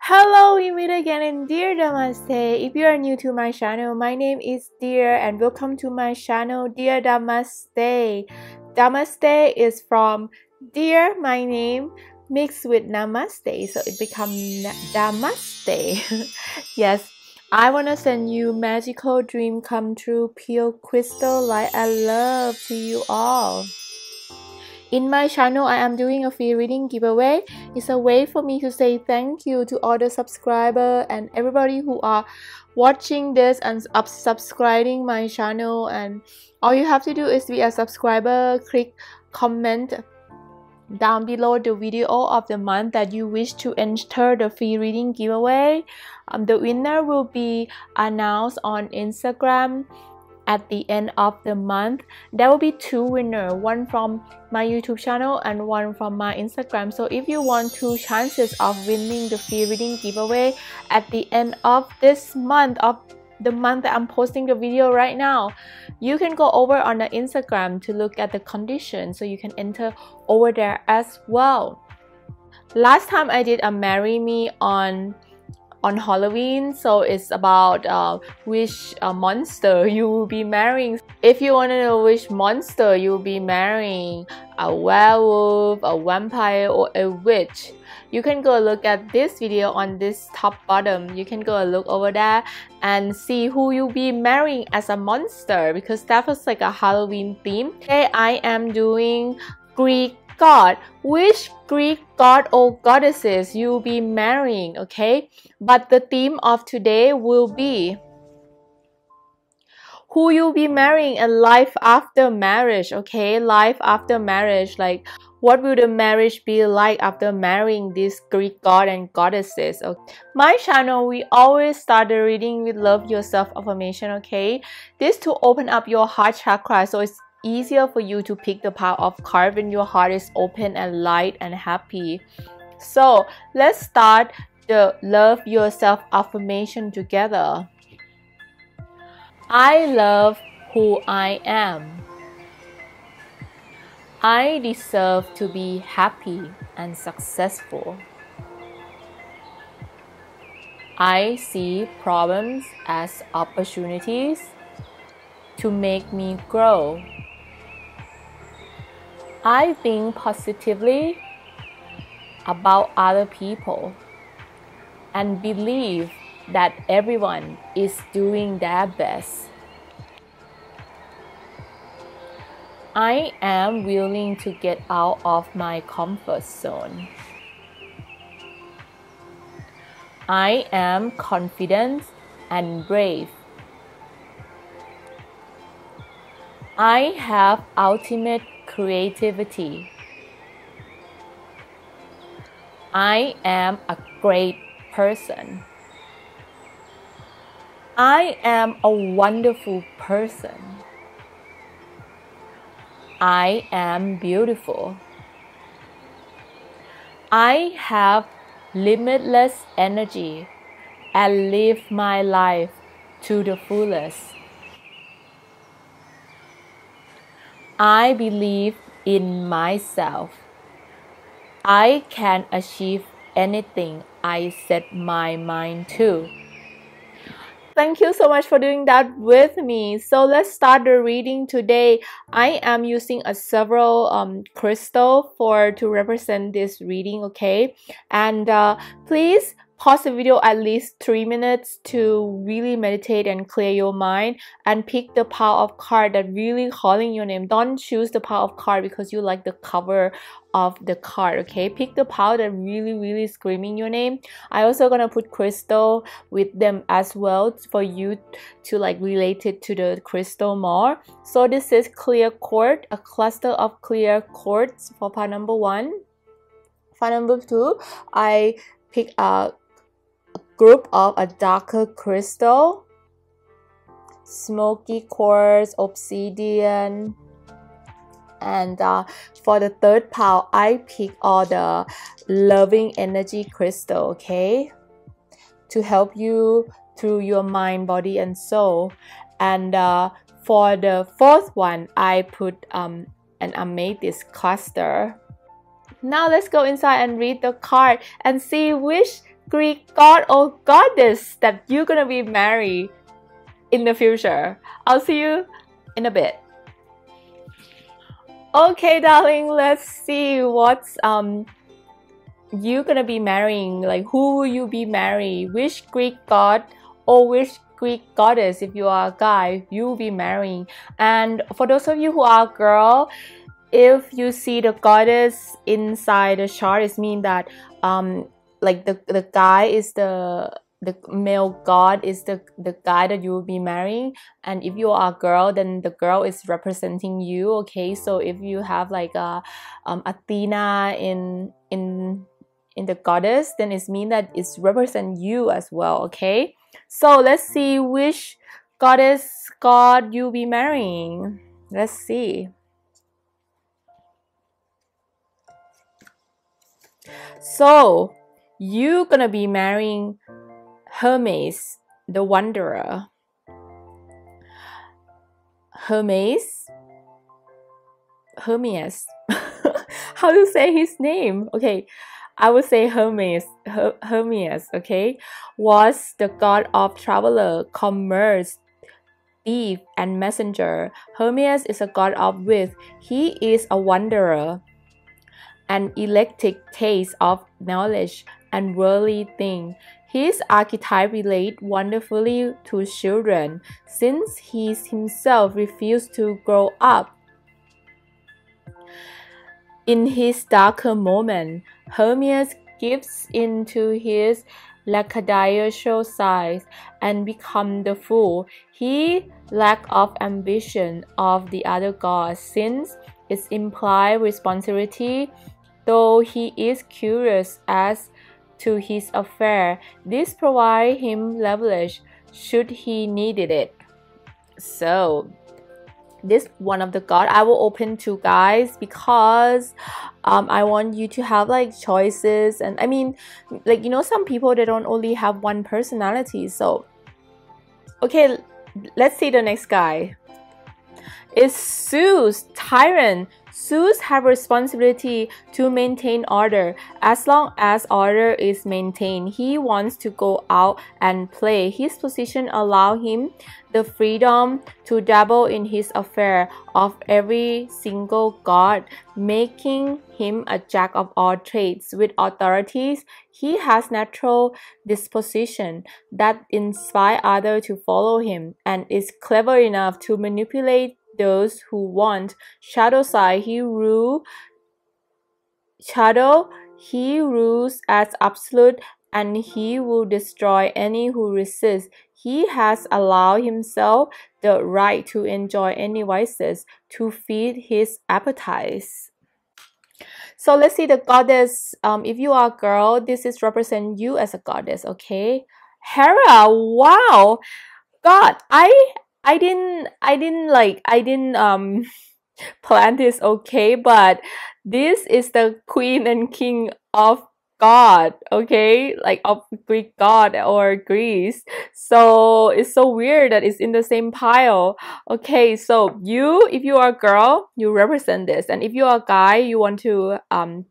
Hello, we meet again in Dear Namaste. If you are new to my channel, my name is Dear and welcome to my channel Dear Namaste. Namaste is from Dear, my name, mixed with Namaste, so it becomes Namaste. Yes, I want to send you magical dream come true, pure crystal light and love to you all. In my channel, I am doing a free reading giveaway. It's a way for me to say thank you to all the subscribers and everybody who are watching this and subscribing my channel. And all you have to do is be a subscriber, click comment down below the video of the month that you wish to enter the free reading giveaway. The winner will be announced on Instagram at the end of the month. There will be two winners, one from my YouTube channel and one from my Instagram. So if you want two chances of winning the free reading giveaway at the end of this month, of the month that I'm posting the video right now, you can go over on the Instagram to look at the conditions, so you can enter over there as well. Last time I did a marry me on Halloween, so it's about which monster you will be marrying. If you want to know which monster you will be marrying, a werewolf, a vampire, or a witch, you can go look at this video on this top bottom. You can go look over there and see who you'll be marrying as a monster, because that was like a Halloween theme. Today I am doing Greek god. Which Greek god or goddesses you'll be marrying, okay? But the theme of today will be who you'll be marrying and life after marriage, okay? Life after marriage, like what will the marriage be like after marrying these Greek god and goddesses, okay? My channel, we always start the reading with love yourself affirmation, okay? This to open up your heart chakra, so it's easier for you to pick the power of card when your heart is open and light and happy. So let's start the love yourself affirmation together. I love who I am. I deserve to be happy and successful. I see problems as opportunities to make me grow. I think positively about other people and believe that everyone is doing their best. I am willing to get out of my comfort zone. I am confident and brave. I have ultimate creativity. I am a great person. I am a wonderful person. I am beautiful. I have limitless energy and live my life to the fullest. I believe in myself. I can achieve anything I set my mind to. Thank you so much for doing that with me. So let's start the reading today. I am using a several crystal to represent this reading, okay? And please pause the video at least 3 minutes to really meditate and clear your mind and pick the power of card that really calling your name. Don't choose the power of card because you like the cover of the card, okay? Pick the power that really screaming your name. I also gonna put crystal with them as well for you to like relate it to the crystal more. So this is clear quartz, a cluster of clear quartz for part number 1. Part number 2, I pick a group of a darker crystal, smoky quartz, obsidian, and for the third pile, I pick all the loving energy crystal, okay, to help you through your mind, body, and soul. And for the fourth one, I put an amethyst cluster. Now let's go inside and read the card and see which Greek god or goddess that you're gonna be married in the future. I'll see you in a bit. Okay, darling, let's see what's you gonna be marrying. Like, who will you be marrying? Which Greek god or which Greek goddess, if you are a guy, you will be marrying. And for those of you who are a girl, if you see the goddess inside the chart, it means that like the guy is the male god is the guy that you will be marrying, and if you are a girl, then the girl is representing you. Okay, so if you have like a Athena in the goddess, then it means that it's represent you as well. Okay, so let's see which goddess god you'll be marrying. Let's see. So you're gonna be marrying Hermes, the wanderer. Hermes. How to say his name? Okay, I would say Hermes. Hermes, okay, was the god of traveler, commerce, thief, and messenger. Hermes is a god of wit. He is a wanderer, an eclectic taste of knowledge and worldly things. His archetype relates wonderfully to children, since he himself refused to grow up. In his darker moment, Hermes gives into his lackadaisical side and becomes the fool. He lack of ambition of the other gods, since it implies responsibility, though he is curious as to his affair. This provides him leverage should he needed it. So this one of the god I will open to, guys, because I want you to have like choices. And I mean, like, you know, some people, they don't only have one personality. So okay, let's see the next guy. It's Zeus, tyrant. Zeus has responsibility to maintain order. As long as order is maintained, he wants to go out and play. His position allows him the freedom to dabble in his affair of every single god, making him a jack of all trades. With authorities, he has natural disposition that inspire others to follow him, and is clever enough to manipulate those who want. Shadow side, he rules as absolute, and he will destroy any who resist. He has allowed himself the right to enjoy any vices to feed his appetites. So let's see the goddess. If you are a girl, this is represent you as a goddess. Okay, Hera. Wow, God, I didn't plan this. Okay, but this is the queen and king of God, okay, like of Greek god or Greece. So it's so weird that it's in the same pile. Okay, so you, if you are a girl, you represent this, and if you are a guy, you want to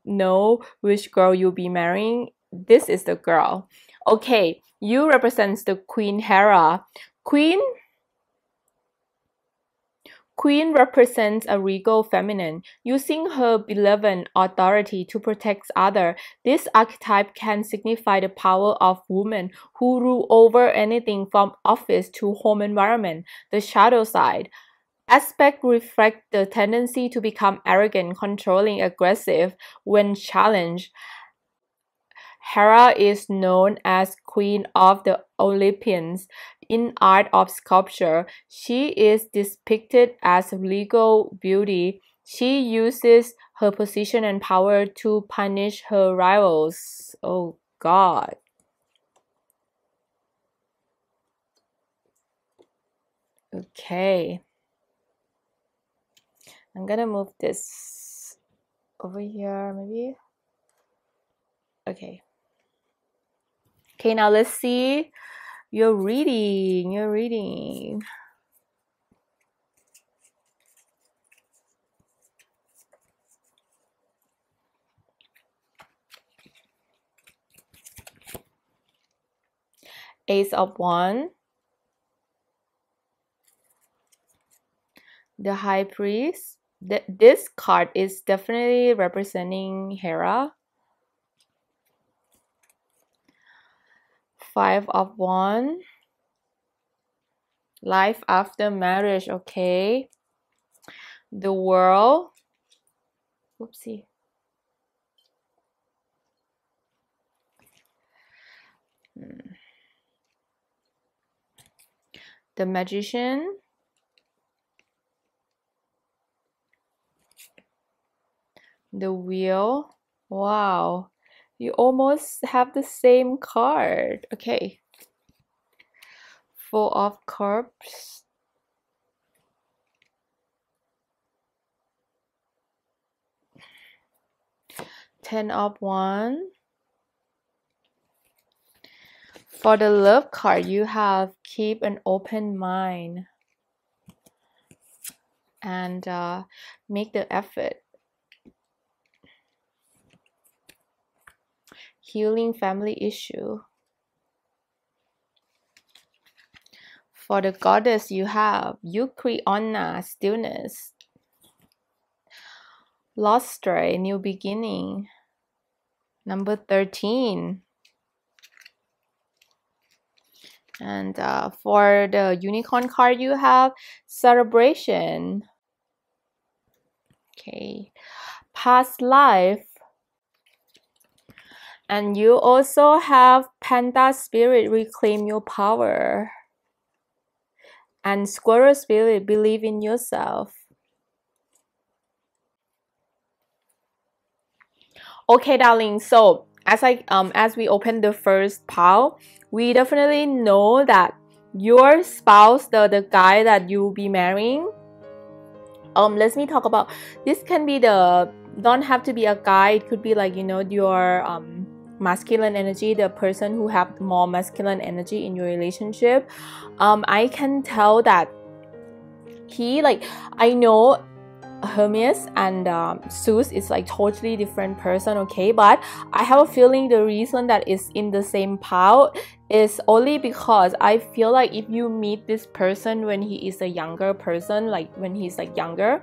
know which girl you'll be marrying, this is the girl. Okay, you represents the Queen Hera. Queen represents a regal feminine, using her benevolent authority to protect others. This archetype can signify the power of women who rule over anything from office to home environment. The shadow side aspect reflects the tendency to become arrogant, controlling, aggressive when challenged. Hera is known as Queen of the Olympians. In art of sculpture, she is depicted as regal beauty. She uses her position and power to punish her rivals. Oh God. Okay. I'm gonna move this over here, maybe. Okay. Okay, now let's see your reading. Ace of Wands, the High Priest. This card is definitely representing Hera. Five of Wands, life after marriage. Okay, the World. Oopsie. The Magician, the Wheel. Wow, you almost have the same card. Okay, Four of Cups, Ten of Wands. For the love card, you have keep an open mind and make the effort. Healing family issue. For the Goddess, you have Yukriona, stillness. Lost stray, new beginning. Number 13. And for the Unicorn card, you have celebration. Okay, past life. And you also have Panda spirit, reclaim your power. And Squirrel spirit, believe in yourself. Okay, darling. So as we open the first pile, we definitely know that your spouse, the guy that you'll be marrying, let me talk about this. Can be don't have to be a guy. It could be like, you know, your masculine energy, the person who have more masculine energy in your relationship. I can tell that he, like, I know Hermes and Zeus is like totally different person, okay, but I have a feeling the reason that is in the same pile is only because I feel like if you meet this person when he is a younger person, like when he's like younger,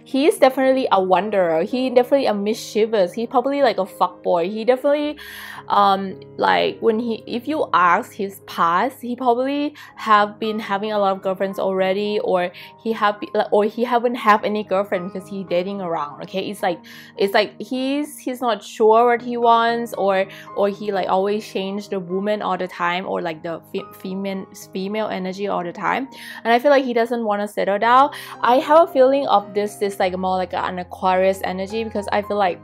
he is definitely a wanderer. He definitely a mischievous. He probably like a fuckboy. He definitely like when if you ask his past, he probably have been having a lot of girlfriends already, or he haven't have any girlfriend because he's dating around. Okay, it's like he's not sure what he wants, or he like always change the woman all the time, or like the female energy all the time, and I feel like he doesn't want to settle down. I have a feeling of this like more like an Aquarius energy, because I feel like,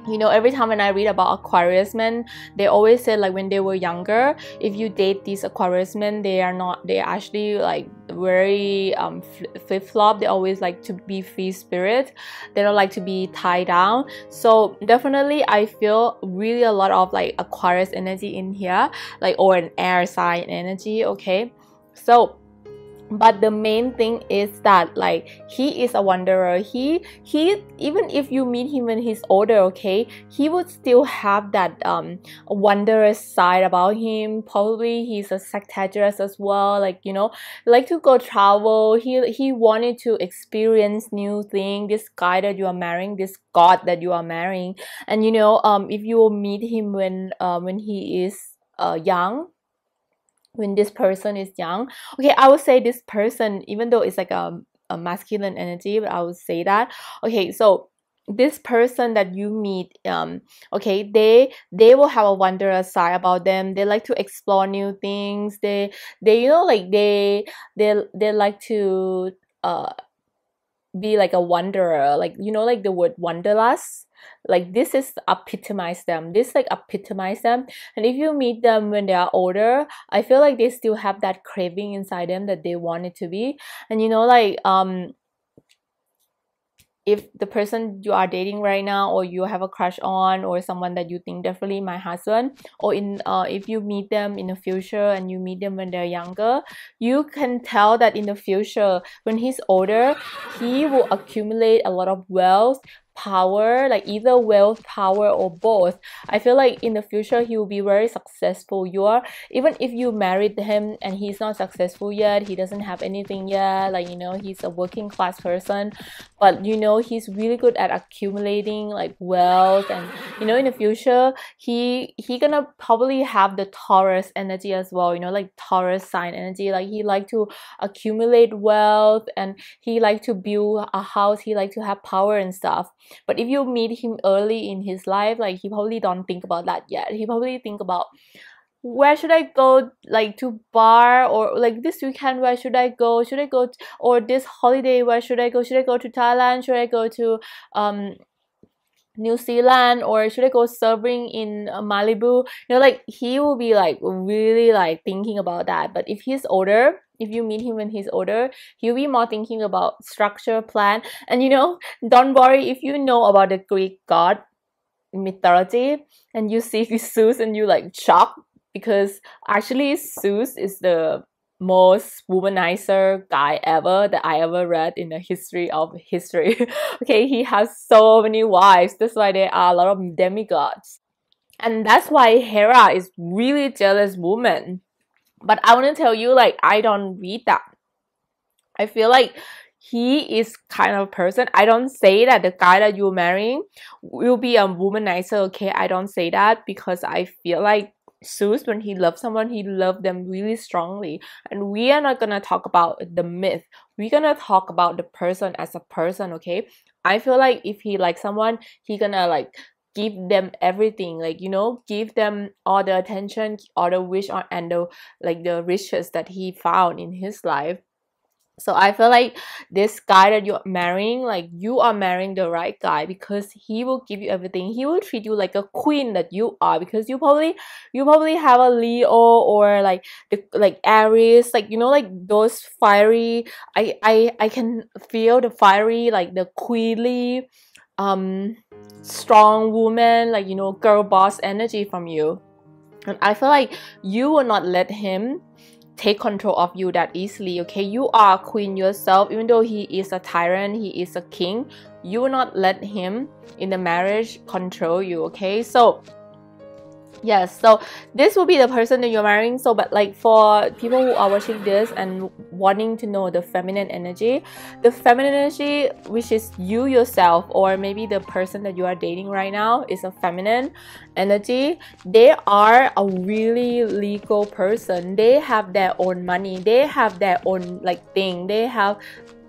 you know, every time when I read about Aquarius men, they always say like when they were younger, if you date these Aquarius men, they're actually like very flip-flop. They always like to be free spirit. They don't like to be tied down. So definitely I feel really a lot of like Aquarius energy in here, like, or an air sign energy. Okay, so but the main thing is that like he is a wanderer. He even if you meet him when he's older, okay, he would still have that wanderous side about him. Probably he's a Sagittarius as well, like, you know, like to go travel. He wanted to experience new things. This guy that you are marrying, this god that you are marrying, and you know, if you will meet him when he is young, when this person is young, okay, I would say this person, even though it's like a masculine energy, but I would say that, okay, so this person that you meet, okay, they will have a wanderous side about them. They like to explore new things. They you know, like they like to be like a wanderer, like, you know, like the word wanderlust, like this is epitomize them. This like epitomize them. And if you meet them when they are older, I feel like they still have that craving inside them that they want it to be. And you know, like if the person you are dating right now, or you have a crush on, or someone that you think definitely my husband, or in if you meet them in the future and you meet them when they're younger, you can tell that in the future when he's older, he will accumulate a lot of wealth, power, like either wealth, power, or both. I feel like in the future he will be very successful. You are, even if you married him and he's not successful yet, he doesn't have anything yet, like, you know, he's a working class person, but you know, he's really good at accumulating like wealth. And you know, in the future he gonna probably have the Taurus energy as well, you know, like Taurus sign energy. Like he like to accumulate wealth, and he like to build a house, he like to have power and stuff. But if you meet him early in his life, like he probably don't think about that yet. He probably think about, where should I go, like to bar, or like this weekend where should I go, or this holiday where should I go, should I go to Thailand, should I go to New Zealand, or should I go surfing in Malibu? You know, like he will be like really like thinking about that. But if he's older, if you meet him when he's older, he'll be more thinking about structure, plan. And you know, don't worry if you know about the Greek god mythology and you see Zeus and you like shocked, because actually Zeus is the most womanizer guy ever that I ever read in the history of history. Okay, he has so many wives. That's why there are a lot of demigods. And that's why Hera is really jealous woman. But I want to tell you, like, I don't read that. I feel like he is kind of person. I don't say that the guy that you're marrying will be a womanizer, okay? I don't say that, because I feel like Zeus, when he loves someone, he loves them really strongly. And we are not gonna talk about the myth. We're gonna talk about the person as a person, okay? I feel like if he likes someone, he gonna like give them everything, like, you know, give them all the attention, all the wish, and the like the riches that he found in his life. So I feel like this guy that you're marrying, like you are marrying the right guy, because he will give you everything. He will treat you like a queen that you are, because you probably have a Leo, or like like Aries, like, you know, like those fiery. I can feel the fiery, like the queenly, strong woman, like, you know, girl boss energy from you. And I feel like you will not let him take control of you that easily, okay? You are a queen yourself. Even though he is a tyrant, he is a king, you will not let him in the marriage control you, okay? So yes, so this will be the person that you're marrying. So but like for people who are watching this and wanting to know the feminine energy, which is you yourself, or maybe the person that you are dating right now is a feminine energy. They are a really legal person. They have their own money, they have their own like thing, they have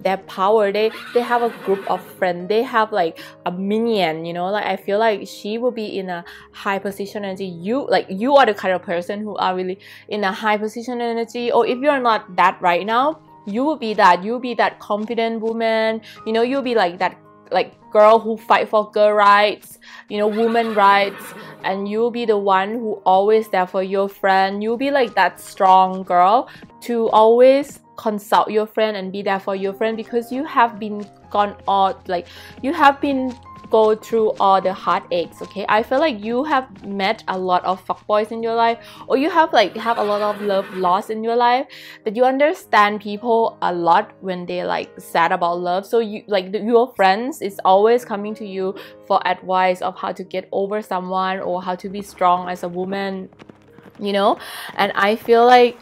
their power, they have a group of friends, they have like a minion, you know. Like I feel like she will be in a high position energy. You are the kind of person who are really in a high position energy. Or if you're not that right now, you will be that. You'll be that confident woman, you know. You'll be like that, like girl who fight for girl rights, you know, woman rights. And you'll be the one who always there for your friend. You'll be like that strong girl to always consult your friend and be there for your friend, because you have been gone out, like you have been go through all the heartaches, okay? I feel like you have met a lot of fuckboys in your life, or you have like have a lot of love lost in your life, that you understand people a lot when they like sad about love. So you like your friends is always coming to you for advice of how to get over someone, or how to be strong as a woman, you know. And I feel like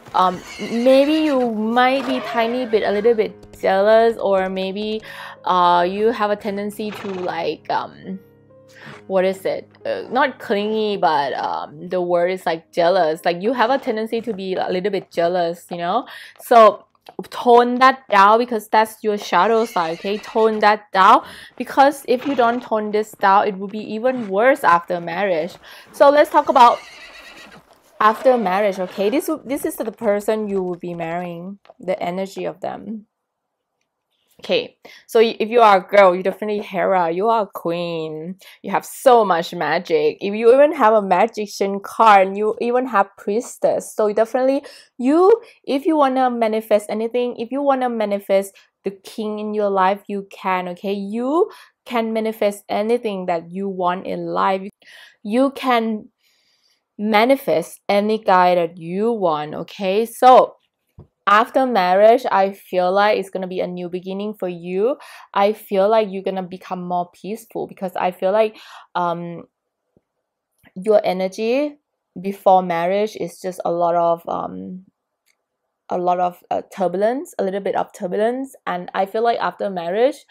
maybe you might be a little bit jealous, or maybe you have a tendency to like what is it, not clingy, but the word is like jealous. Like you have a tendency to be a little bit jealous, you know. So tone that down, because that's your shadow side, okay? Tone that down, because if you don't tone this down, it will be even worse after marriage. So let's talk about after marriage, okay? This is the person you will be marrying, the energy of them. Okay, so if you are a girl, you definitely Hera. You are a queen. You have so much magic. If you even have a magician card, you even have priestess. So definitely if you wanna manifest anything, if you wanna manifest the king in your life, you can, okay? You can manifest anything that you want in life. You can manifest any guy that you want, okay? So after marriage, I feel like it's gonna be a new beginning for you. I feel like you're gonna become more peaceful, because I feel like your energy before marriage is just a lot of turbulence, a little bit of turbulence. And I feel like after marriage,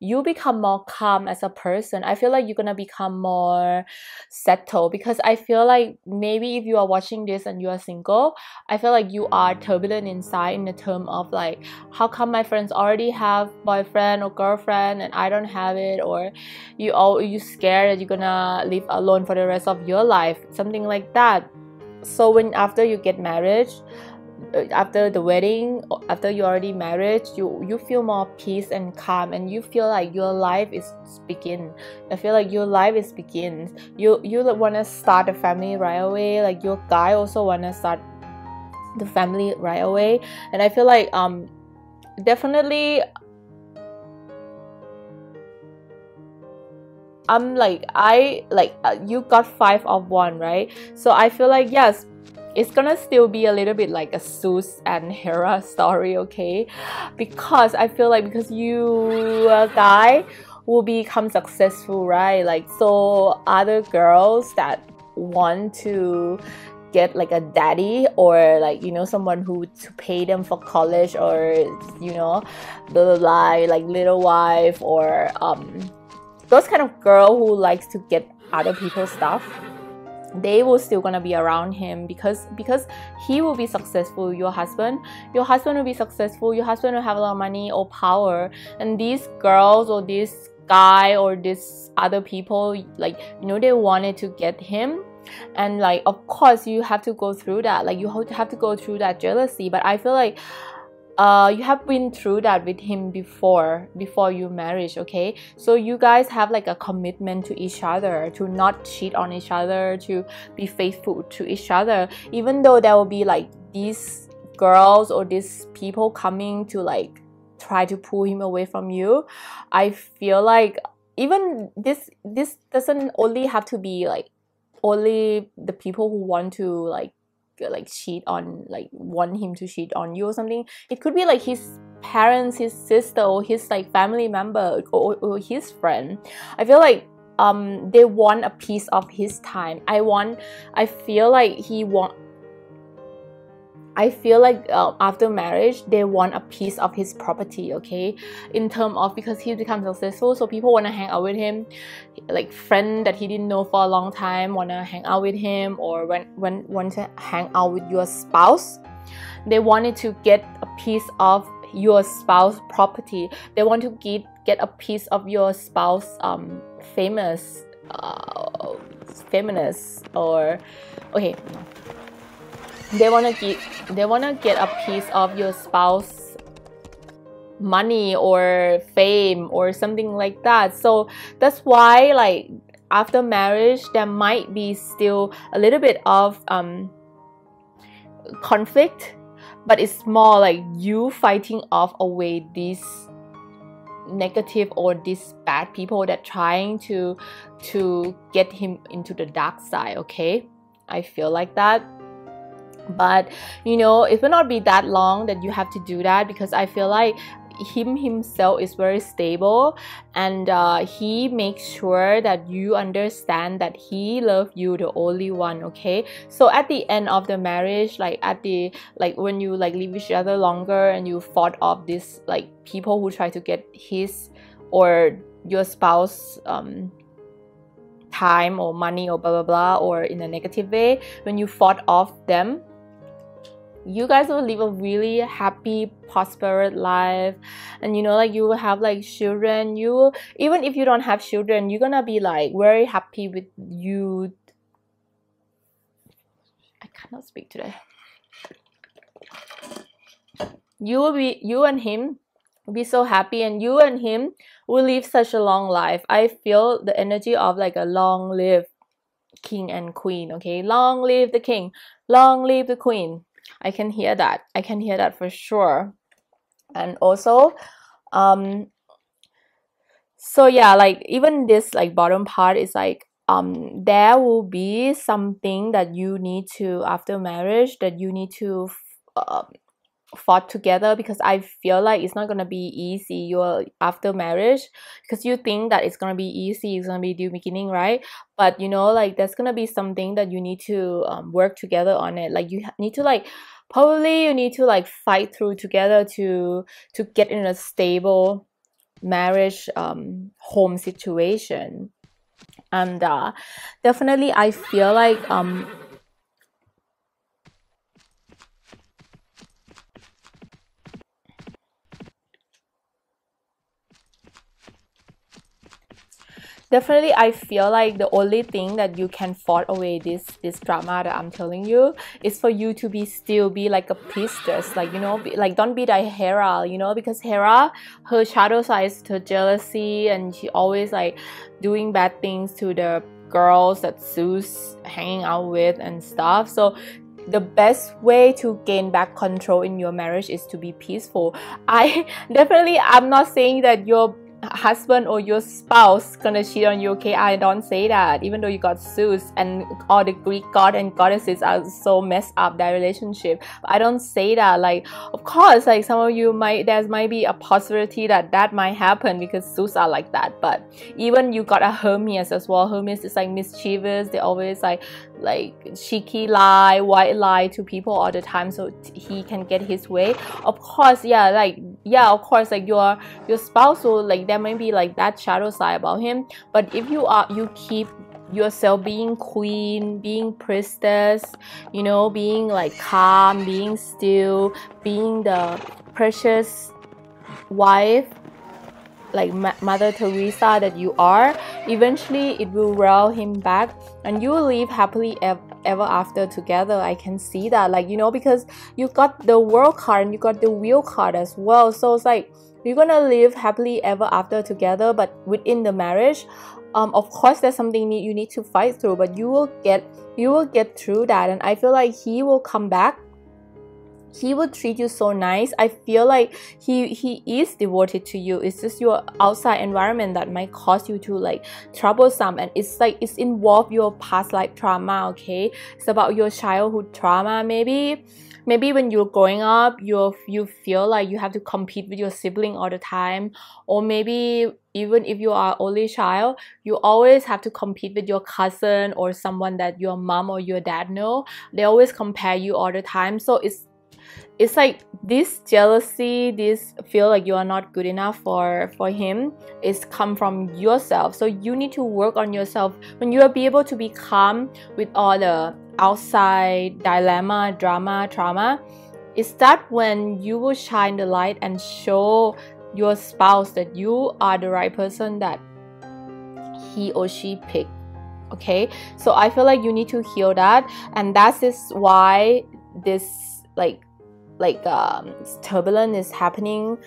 you become more calm as a person. I feel like you're gonna become more settled, because I feel like maybe if you are watching this and you are single, I feel like you are turbulent inside, in the term of like, how come my friends already have boyfriend or girlfriend and I don't have it? Or you scared that you're gonna live alone for the rest of your life, something like that. So when after you get married, after the wedding, after you already married, you feel more peace and calm, and you feel like your life is begin. I feel like your life is begins. You want to start a family right away. Like your guy also want to start the family right away. And I feel like definitely you got 5 of one, right? So I feel like, yes, it's gonna still be a little bit like a Zeus and Hera story, okay? Because I feel like, because you guy will become successful, right? Like, so other girls that want to get like a daddy, or like, you know, someone who to pay them for college, or, you know, the like little wife, or those kind of girl who likes to get other people's stuff, they will still gonna be around him, because he will be successful. Your husband will be successful. Your husband will have a lot of money or power, and these girls or this guy or this other people, like, you know, they wanted to get him. And like, of course you have to go through that, like you have to go through that jealousy. But I feel like you have been through that with him before you marriage, okay? So you guys have like a commitment to each other, to not cheat on each other, to be faithful to each other, even though there will be like these girls or these people coming to like try to pull him away from you. I feel like even this doesn't only have to be like only the people who want to like cheat on, like want him to cheat on you or something. It could be like his parents, his sister, or his like family member, or his friend. I feel like they want a piece of his time. I feel like after marriage, they want a piece of his property, okay? In terms of, because he becomes successful, so people want to hang out with him. Like friend that he didn't know for a long time want to hang out with him, or want to hang out with your spouse. They wanted to get a piece of your spouse property. They want to get a piece of your spouse famous feminist, or okay, they want to get a piece of your spouse money or fame or something like that. So that's why, like, after marriage there might be still a little bit of conflict, but it's more like you fighting off away these negative or these bad people that trying to get him into the dark side, okay? I feel like that. But you know, it will not be that long that you have to do that, because I feel like himself is very stable, and he makes sure that you understand that he loves you the only one, okay? So at the end of the marriage, like when you like live with each other longer and you fought off this like people who try to get his or your spouse time or money or blah blah blah, or in a negative way, when you fought off them, you guys will live a really happy, prosperous life. And you know, like you will have like children. You, even if you don't have children, you're gonna be like very happy with you. I cannot speak today. You and him will be so happy, and you and him will live such a long life. I feel the energy of like a long live king and queen, okay? Long live the king, long live the queen. I can hear that. I can hear that for sure. And also so yeah, like even this like bottom part is like there will be something that you need to, after marriage, that you need to fought together, because I feel like it's not gonna be easy you're after marriage, because you think that it's gonna be easy, it's gonna be the beginning, right? But you know, like there's gonna be something that you need to work together on it. Like you need to like, probably you need to like fight through together to get in a stable marriage home situation. And definitely I feel like definitely I feel like the only thing that you can fight away this drama that I'm telling you is for you to be still be like a priestess, like, you know, like don't be like Hera, you know, because Hera, her shadow side is her jealousy, and she always like doing bad things to the girls that Zeus hanging out with and stuff. So the best way to gain back control in your marriage is to be peaceful. I definitely, I'm not saying that your husband or your spouse gonna cheat on you, okay? I don't say that, even though you got Zeus and all the Greek god and goddesses are so messed up their relationship. But I don't say that. Like, of course, like some of you might, there might be a possibility that that might happen because Zeus are like that. But even you got a Hermes as well. Hermes is like mischievous. They always like cheeky lie, white lie to people all the time so he can get his way. Of course, yeah, like, yeah, of course, like your spouse will, like, there might be like that shadow side about him. But if you keep yourself being queen, being priestess, you know, being like calm, being still, being the precious wife, like Mother Teresa that you are, eventually it will reel him back and you will live happily ever after together. I can see that, like, you know, because you got the world card and you got the wheel card as well. So it's like you're gonna live happily ever after together, but within the marriage, of course there's something you need to fight through, but you will get through that. And I feel like he will come back. He will treat you so nice. I feel like he is devoted to you. It's just your outside environment that might cause you to like troublesome, and it's like it's involved your past life trauma, okay? It's about your childhood trauma. Maybe when you're growing up, you feel like you have to compete with your sibling all the time, or maybe even if you are only child, you always have to compete with your cousin or someone that your mom or your dad know. They always compare you all the time. So it's like this jealousy, this feel like you are not good enough for him, is come from yourself. So you need to work on yourself. When you will be able to be calm with all the outside dilemma, drama, trauma, is that when you will shine the light and show your spouse that you are the right person that he or she picked. Okay, so I feel like you need to heal that, and that is why this like turbulence is happening,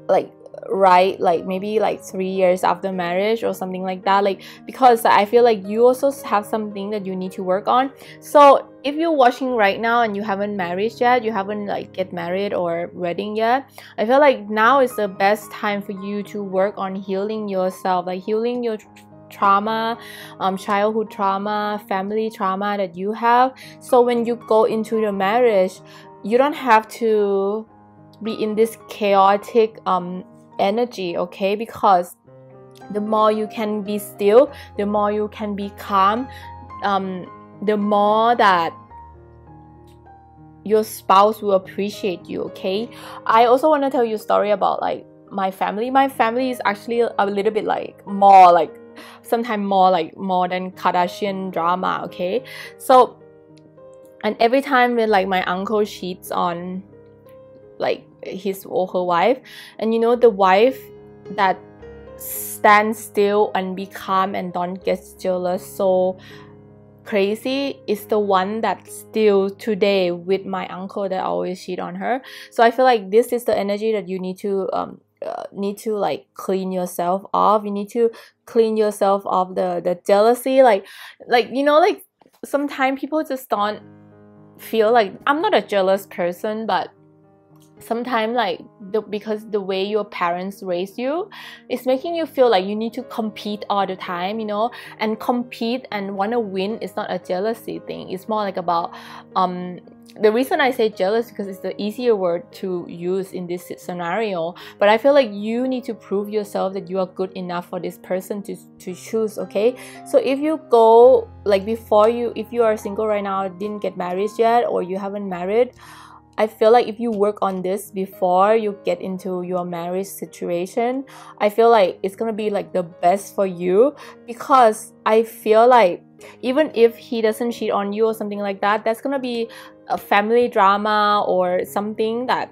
like right, like maybe like 3 years after marriage or something like that, like because I feel like you also have something that you need to work on. So if you're watching right now and you haven't married yet, you haven't like get married or wedding yet, I feel like now is the best time for you to work on healing yourself, like healing your trauma, childhood trauma, family trauma that you have. So when you go into the marriage, you don't have to be in this chaotic energy, okay? Because the more you can be still, the more you can be calm, the more that your spouse will appreciate you, okay? I also want to tell you a story about like my family. My family is actually a little bit like more like sometimes more than Kardashian drama, okay? So, and every time when like my uncle cheats on like his or her wife, and you know, the wife that stands still and be calm and don't get jealous so crazy is the one that still today with my uncle that always cheat on her. So I feel like this is the energy that you need to like clean yourself off. You need to clean yourself off the jealousy, like you know, like sometimes people just don't feel like, I'm not a jealous person, but sometimes like because the way your parents raised you, it's making you feel like you need to compete all the time, you know. And compete and want to win is not a jealousy thing. It's more like about the reason I say jealous because it's the easier word to use in this scenario. But I feel like you need to prove yourself that you are good enough for this person to choose, okay? So if you go like before you, if you are single right now, didn't get married yet, or you haven't married, I feel like if you work on this before you get into your marriage situation, I feel like it's gonna be like the best for you, because I feel like even if he doesn't cheat on you or something like that, that's gonna be a family drama or something that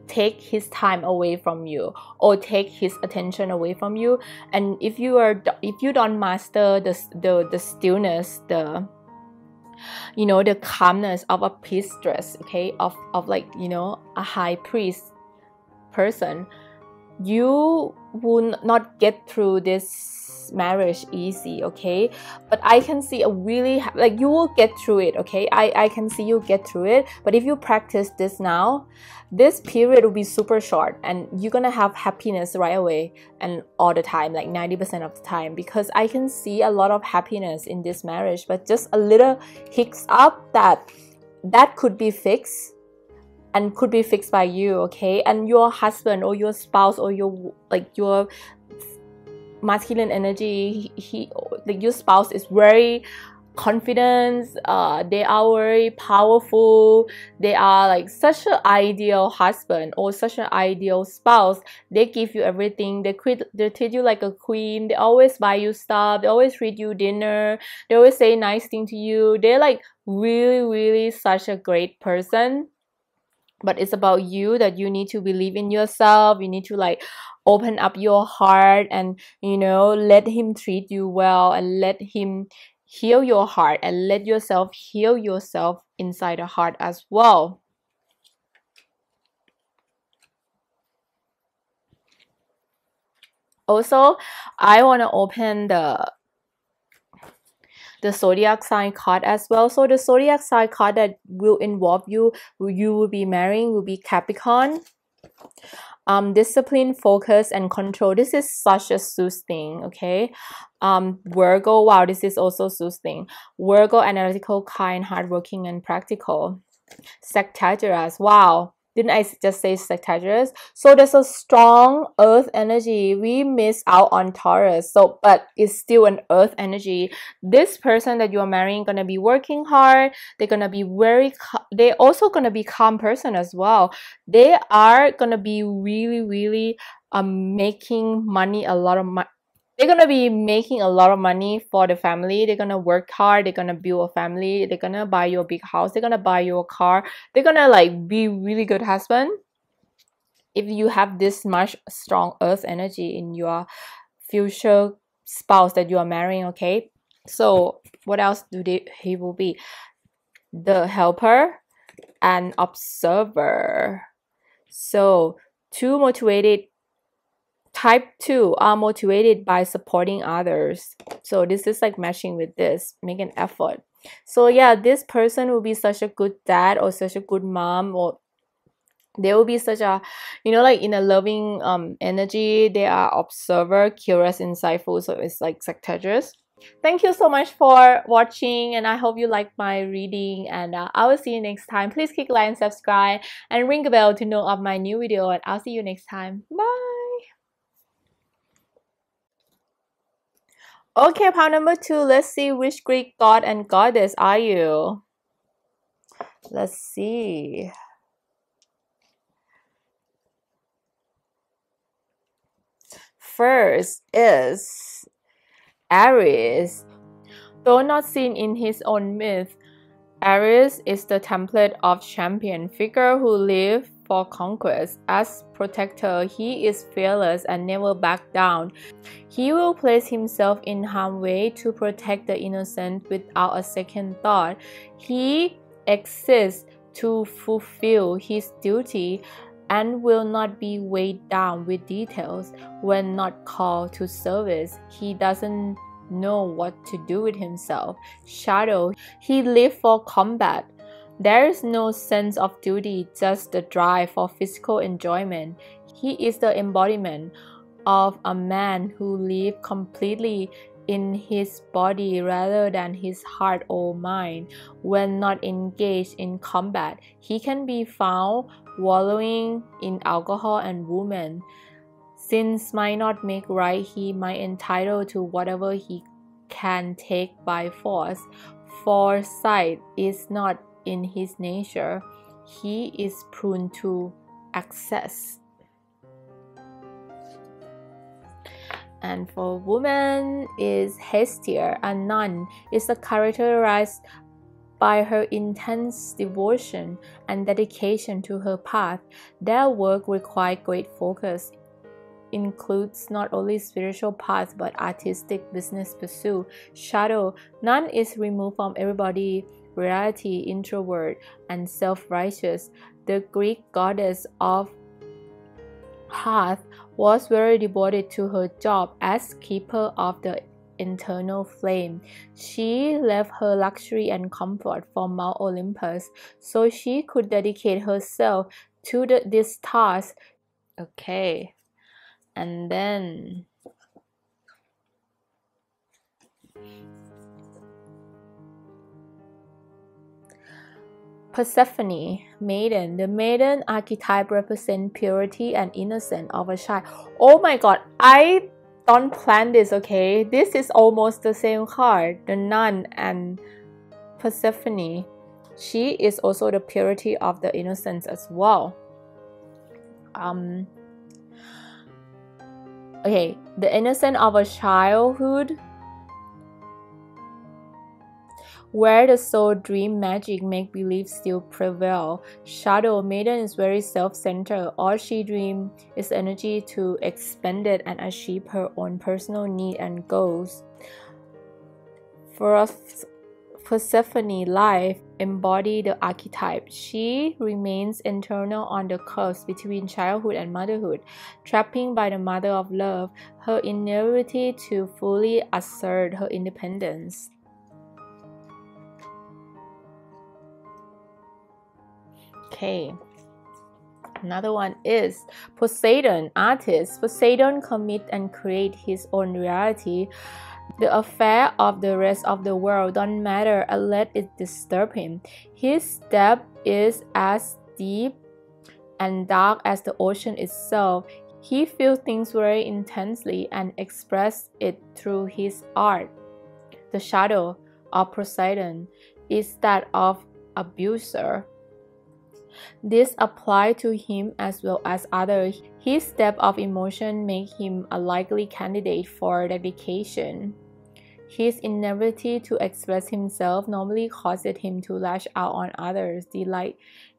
take his time away from you or take his attention away from you. And if you don't master the stillness, the the calmness of a priestess, okay, of like a high priest person, you will not get through this marriage easy, okay? But I can see a really like you will get through it, okay? I can see you get through it. But if you practice this now, this period will be super short and you're gonna have happiness right away and all the time, like 90% of the time, because I can see a lot of happiness in this marriage. But just a little hiccups up that could be fixed and could be fixed by you, okay? And your husband or your spouse or your masculine energy, he like your spouse is very confident, they are very powerful, they are like such an ideal husband or such an ideal spouse. They give you everything, they treat you like a queen, they always buy you stuff, they always treat you dinner, they always say nice thing to you. They're like really such a great person. But it's about you, that you need to believe in yourself. You need to like open up your heart and let him treat you well, and let him heal your heart, and let yourself heal yourself inside the heart as well. Also, I want to open the zodiac sign card as well. So the zodiac sign card that will involve you will be marrying will be Capricorn. Discipline, focus, and control. This is such a soothing, okay? Virgo, wow, this is also soothing. Virgo, analytical, kind, hardworking, and practical. Sagittarius, wow. Didn't I just say Sagittarius? So there's a strong earth energy. We miss out on Taurus, so but it's still an earth energy. This person that you are marrying gonna be working hard. They're gonna be they're also gonna be calm person as well. They are gonna be really making money, a lot of money. They're gonna be making a lot of money for the family. They're gonna work hard. They're gonna build a family. They're gonna buy you a big house. They're gonna buy you a car. They're gonna like be really good husband. If you have this much strong earth energy in your future spouse that you are marrying, okay? So what else he will be? The helper and observer. So two motivated. Type 2 are motivated by supporting others. So this is like matching with this, make an effort. So yeah, this person will be such a good dad or such a good mom, or they will be such a like in a loving energy. They are observer, curious, insightful. So it's like Sagittarius. Thank you so much for watching, and I hope you like my reading, and I will see you next time. Please click like and subscribe and ring the bell to know of my new video, and I'll see you next time. Bye. Okay, part number 2. Let's see which Greek god and goddess are you. Let's see. First is Aries. Though not seen in his own myth, Aries is the template of champion figure who live for conquest. As protector, he is fearless and never back down. He will place himself in harm's way to protect the innocent without a second thought. He exists to fulfill his duty and will not be weighed down with details when not called to service. He doesn't know what to do with himself. Shadow, he lives for combat. There is no sense of duty, just the drive for physical enjoyment. He is the embodiment of a man who lives completely in his body rather than his heart or mind. When not engaged in combat, he can be found wallowing in alcohol and women. Since might not make right, he might entitle to whatever he can take by force. Foresight is not in his nature. He is prone to excess. And for women is Hestia, a nun, is characterized by her intense devotion and dedication to her path. Their work requires great focus, includes not only spiritual paths but artistic business pursuit. Shadow, nun is removed from everybody, reality, introvert, and self-righteous. The Greek goddess of Hearth was very devoted to her job as keeper of the internal flame. She left her luxury and comfort for Mount Olympus so she could dedicate herself to this task. Okay, and then Persephone, maiden. The maiden archetype represents purity and innocence of a child. Oh my god, I don't plan this, okay? This is almost the same card, the nun and Persephone. She is also the purity of the innocence as well. Okay, the innocence of a childhood, where the soul dream magic make-believe still prevail. Shadow maiden is very self-centered. All she dreams is energy to expend it and achieve her own personal need and goals. For Persephone life embody the archetype. She remains internal on the cusp between childhood and motherhood, trapping by the mother of love, her inability to fully assert her independence. Okay, another one is Poseidon, artist. Poseidon commit and create his own reality. The affair of the rest of the world don't matter unless it disturb him. His depth is as deep and dark as the ocean itself. He feels things very intensely and expresses it through his art. The shadow of Poseidon is that of abuser. This applies to him as well as others. His depth of emotion makes him a likely candidate for dedication. His inability to express himself normally causes him to lash out on others, delight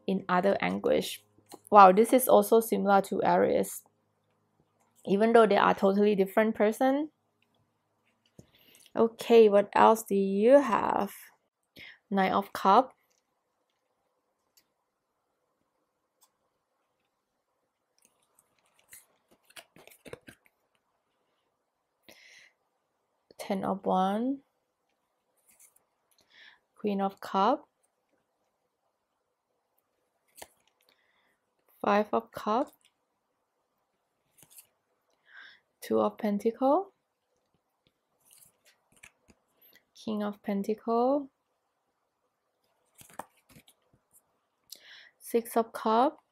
in other anguish. Wow, this is also similar to Aries. Even though they are totally different person. Okay, what else do you have? Knight of Cups. Ten of Wands, Queen of Cups, Five of Cups, Two of Pentacles, King of Pentacles, Six of Cups,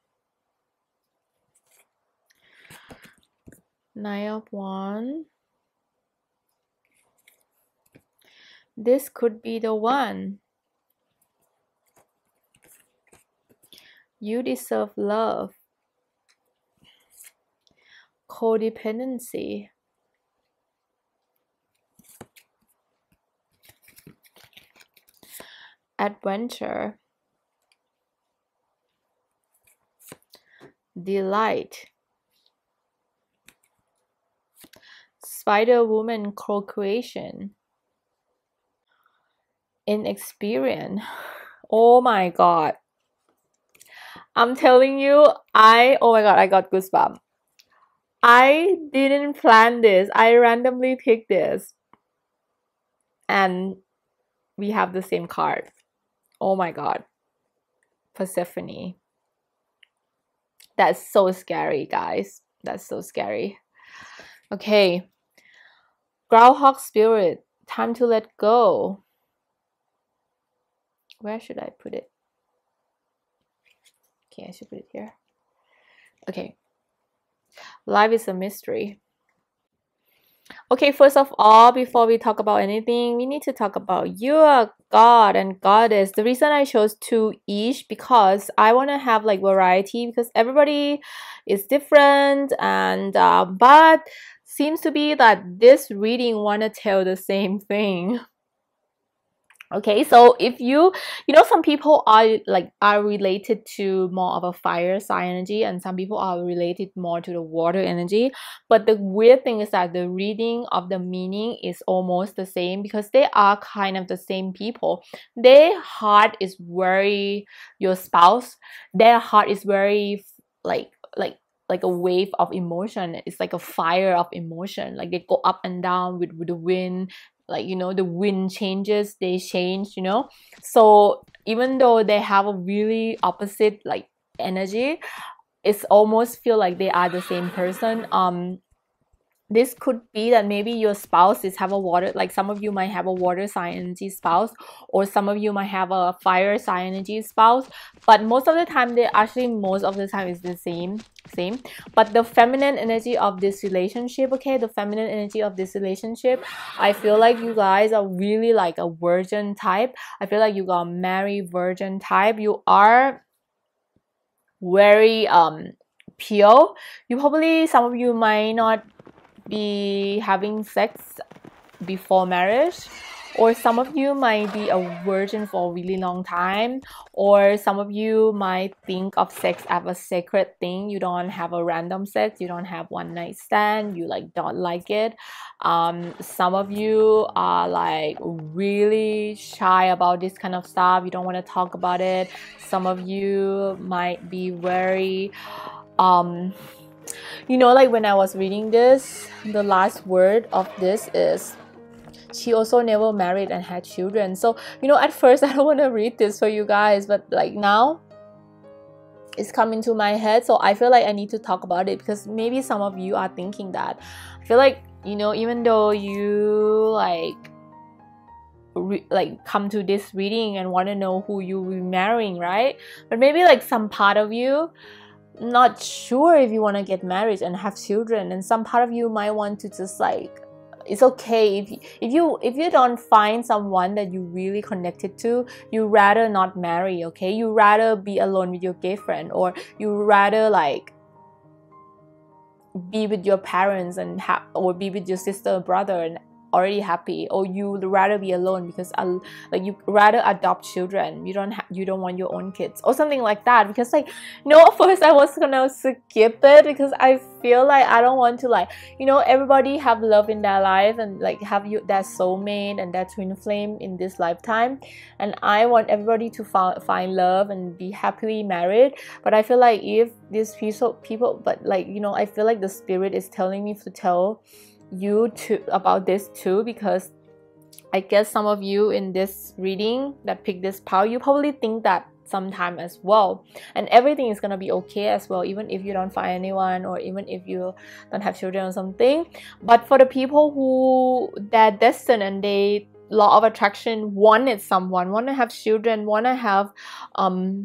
Nine of Wands. This could be the one. You deserve love. Codependency. Adventure. Delight. Spider-Woman co-creation. Inexperience. Oh my god. I'm telling you, oh my god, I got goosebumps. I didn't plan this. I randomly picked this. And we have the same card. Oh my god. Persephone. That's so scary, guys. That's so scary. Okay. Groundhog spirit. Time to let go. Where should I put it? Okay, I should put it here. Okay. Life is a mystery. Okay, first of all, before we talk about anything, we need to talk about your god and goddess. The reason I chose 2 each because I want to have like variety, because everybody is different, and but seems to be that this reading want to tell the same thing. Okay, so if you know, some people are related to more of a fire sign energy, and some people are related more to the water energy. But the weird thing is that the reading of the meaning is almost the same, because they are kind of the same people. Their heart is very, your spouse, their heart is very like a wave of emotion. It's like a fire of emotion, like they go up and down with the wind. Like, you know, the wind changes, they change, you know. So even though they have a really opposite like energy, it's almost feel like they are the same person. This could be that maybe your spouse is have a water, like some of you might have a water sign energy spouse, or some of you might have a fire sign energy spouse, but most of the time most of the time is the same. But the feminine energy of this relationship, okay, the feminine energy of this relationship, I feel like you guys are really like a virgin type. I feel like you got married virgin type. You are very pure. You probably, some of you might not be having sex before marriage, or some of you might be a virgin for a really long time, or some of you might think of sex as a sacred thing. You don't have a random sex, you don't have one night stand, you like don't like it. Some of you are like really shy about this kind of stuff, you don't want to talk about it. Some of you might be very you know, like when I was reading this, the last word of this is she also never married and had children. So, you know, at first I don't want to read this for you guys, but like now it's coming to my head, so I feel like I need to talk about it, because maybe some of you are thinking that. I feel like, you know, even though you like come to this reading and want to know who you will be marrying, right? But maybe like some part of you not sure if you want to get married and have children, and some part of you might want to just like, it's okay if you don't find someone that you really connected to, you rather not marry, okay? You rather be alone with your gay friend, or you rather like be with your parents and or be with your sister or brother and already happy, or you would rather be alone because like you rather adopt children, you don't want your own kids or something like that. Because like, you know, at first I was gonna skip it because I feel like I don't want to, like, you know, everybody have love in their life and like have that soulmate and that twin flame in this lifetime, and I want everybody to find love and be happily married. But I feel like if these people, but like, you know, I feel like the spirit is telling me to tell you about this too, because I guess some of you in this reading that picked this power, you probably think that sometime as well, and everything is gonna be okay as well, even if you don't find anyone, or even if you don't have children or something. But for the people who they're destined and they law of attraction wanted someone, want to have children, want to have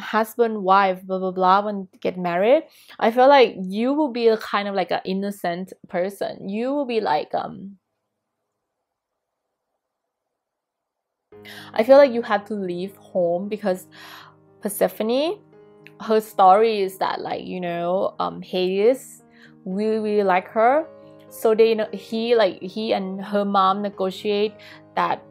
husband, wife, blah blah blah, when get married, I feel like you will be a kind of like an innocent person. You will be like I feel like you have to leave home, because Persephone, her story is that, like, you know, Hades really like her, so they, you know, he and her mom negotiate that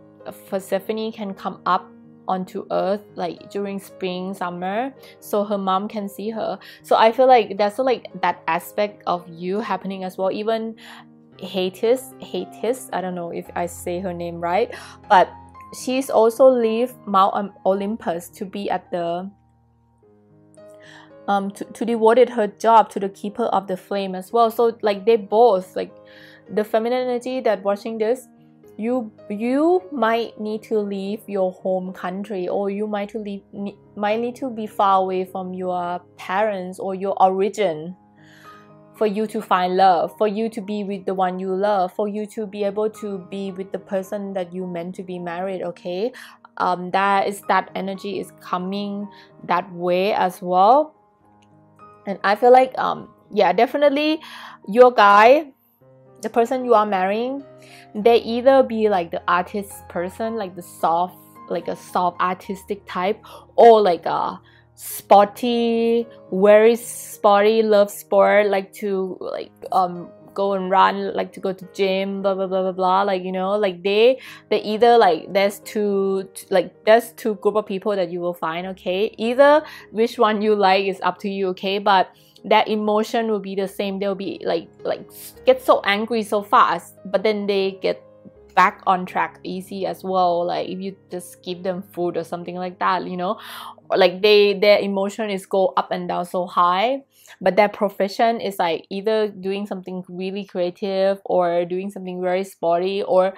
Persephone can come up onto earth like during spring, summer, so her mom can see her. So I feel like that's like that aspect of you happening as well. Even Hades, I don't know if I say her name right, but she's also leave Mount Olympus to be at the to devoted her job to the keeper of the flame as well. So like they both, like the feminine energy that watching this, you might need to leave your home country, or you might need to be far away from your parents or your origin for you to find love, for you to be with the one you love, for you to be able to be with the person that you meant to be married. Okay, that energy is coming that way as well. And I feel like yeah, definitely your guy, the person you are marrying, they either be like the artist person, like a soft artistic type, or like a sporty, very sporty, love sport, like to go and run, like to go to gym, blah blah blah blah blah, like, you know, like they either, like, there's two group of people that you will find. Okay, either which one you like is up to you. Okay, but that emotion will be the same. They'll be like get so angry so fast, but then they get back on track easy as well, like if you just give them food or something like that, you know. Like their emotion is go up and down so high, but their profession is like either doing something really creative or doing something very sporty, or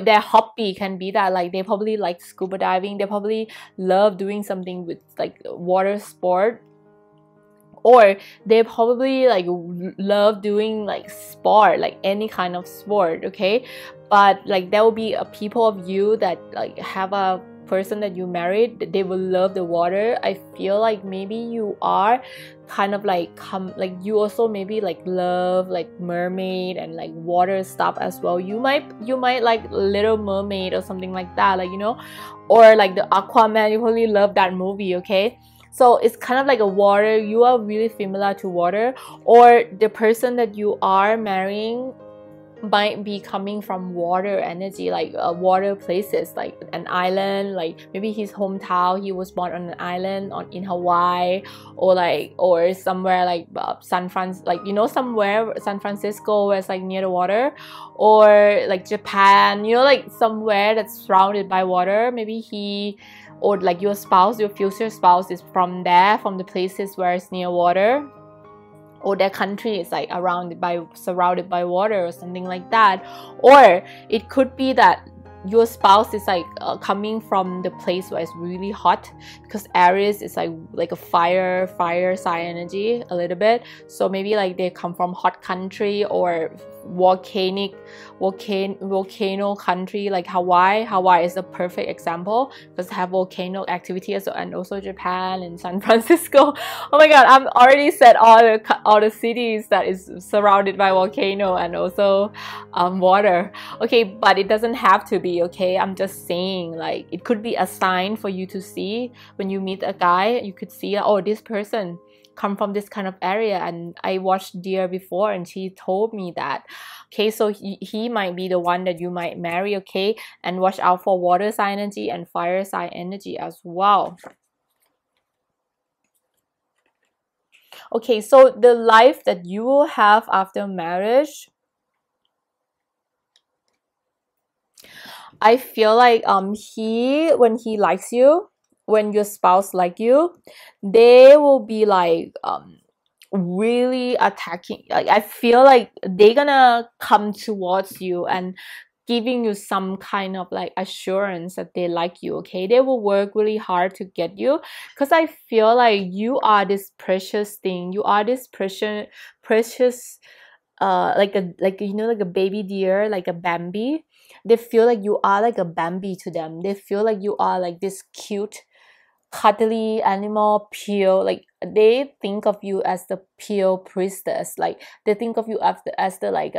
their hobby can be that, like they probably like scuba diving, they probably love doing something with like water sport, or they probably like love doing like sport, like any kind of sport. Okay, but like there will be a people of you that like have a person that you married, they will love the water. I feel like maybe you are kind of like you also maybe like love like mermaid and like water stuff as well. You might like Little Mermaid or something like that, like, you know, or like the Aquaman, you probably love that movie. Okay, so it's kind of like a water, you are really familiar to water, or the person that you are marrying might be coming from water energy, like water places, like an island, like maybe his hometown, he was born on an island in Hawaii, or somewhere like like, you know, somewhere San Francisco where it's like near the water, or like Japan, you know, like somewhere that's surrounded by water. Maybe he, or like your spouse, your future spouse is from there, from the places where it's near water, or their country is like surrounded by water or something like that. Or it could be that your spouse is like coming from the place where it's really hot, because Aries is like a fire sign energy a little bit. So maybe like they come from hot country or volcano country, like Hawaii is a perfect example because they have volcano activity, and also Japan and San Francisco. Oh my god, I'm already said all the cities that is surrounded by volcano and also water. Okay, but it doesn't have to be. Okay, I'm just saying, like, it could be a sign for you to see when you meet a guy. You could see, oh, this person come from this kind of area, and I watched Dear before and she told me that. Okay, so he might be the one that you might marry. Okay, and watch out for water sign energy and fire sign energy as well. Okay, so the life that you will have after marriage, I feel like when he likes you, when your spouse like you, they will be like really attacking. Like, I feel like they're gonna come towards you and giving you some kind of like assurance that they like you. Okay, they will work really hard to get you, because I feel like you are this precious thing, you are this precious like you know, like a baby deer, like a Bambi. They feel like you are like a Bambi to them. They feel like you are like this cute, cuddly animal, pure. Like, they think of you as the pure priestess. Like, they think of you as the like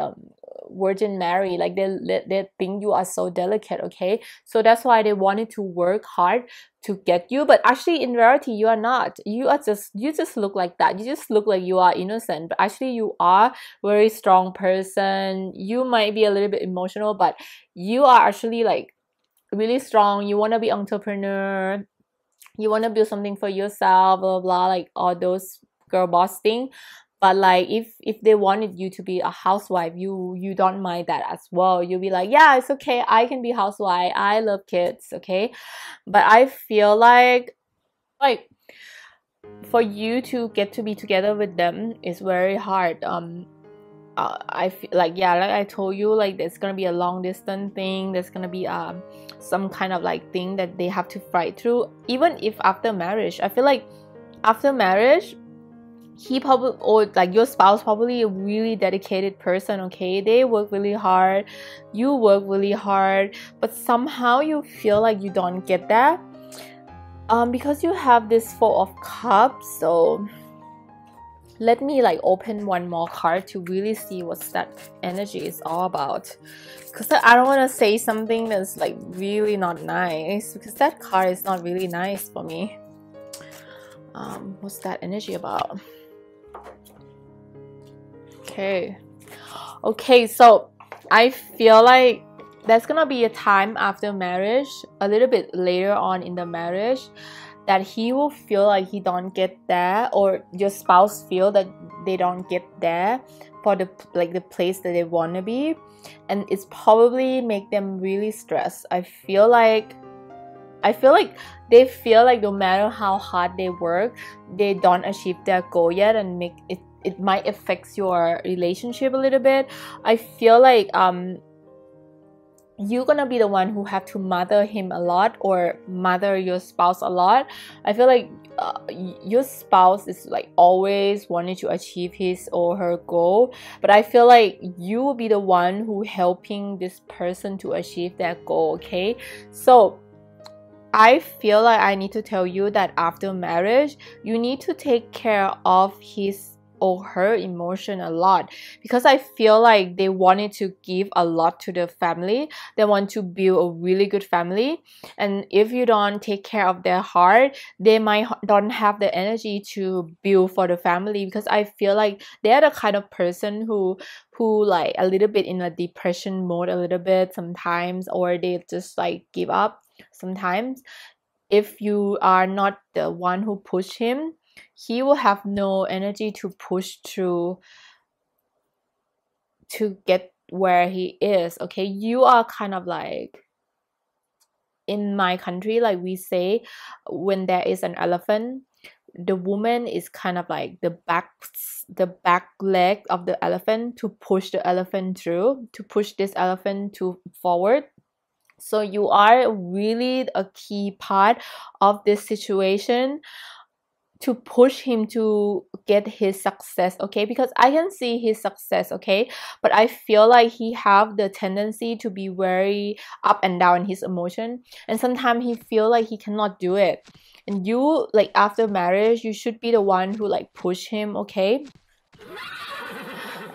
Virgin Mary. Like, they think you are so delicate. Okay, so that's why they wanted to work hard to get you, but actually in reality you are not. You just look like that. You just look like you are innocent, but actually you are very strong person. You might be a little bit emotional, but you are actually like really strong. You want to be entrepreneur, you want to build something for yourself, blah, blah, blah, like all those girl boss thing. But like if they wanted you to be a housewife, you don't mind that as well. You'll be like, yeah, it's okay, I can be housewife, I love kids. Okay, but I feel like for you to get to be together with them is very hard. I feel like, yeah, like I told you, like there's gonna be a long distance thing. There's gonna be some kind of like thing that they have to fight through. Even if after marriage, I feel like after marriage, he probably, or like your spouse, probably a really dedicated person. Okay, they work really hard, you work really hard, but somehow you feel like you don't get that because you have this Four of Cups. So let me like open one more card to really see what that energy is all about, because I don't want to say something that's like really not nice, because that card is not really nice for me. What's that energy about? Okay, so I feel like there's gonna be a time after marriage, a little bit later on in the marriage, that he will feel like he don't get there, or your spouse feel that they don't get there for the place that they want to be, and it's probably make them really stressed. I feel like they feel like no matter how hard they work, they don't achieve their goal yet, and it might affect your relationship a little bit. I feel like you're gonna be the one who have to mother him a lot, or mother your spouse a lot. I feel like your spouse is like always wanting to achieve his or her goal, but I feel like you will be the one who helping this person to achieve that goal. Okay, so I feel like I need to tell you that after marriage, you need to take care of his or her emotion a lot, because I feel like they wanted to give a lot to the family. They want to build a really good family, and if you don't take care of their heart, they might don't have the energy to build for the family, because I feel like they're the kind of person who like a little bit in a depression mode a little bit sometimes, or they just like give up sometimes. If you are not the one who push him, he will have no energy to push through to get where he is. Okay, you are kind of like, in my country, like we say, when there is an elephant, the woman is kind of like the back leg of the elephant to push the elephant through, to push this elephant to forward. So you are really a key part of this situation to push him to get his success. Okay, because I can see his success. Okay, but I feel like he have the tendency to be very up and down in his emotion, and sometimes he feel like he cannot do it, and you, like after marriage, you should be the one who like push him. Okay,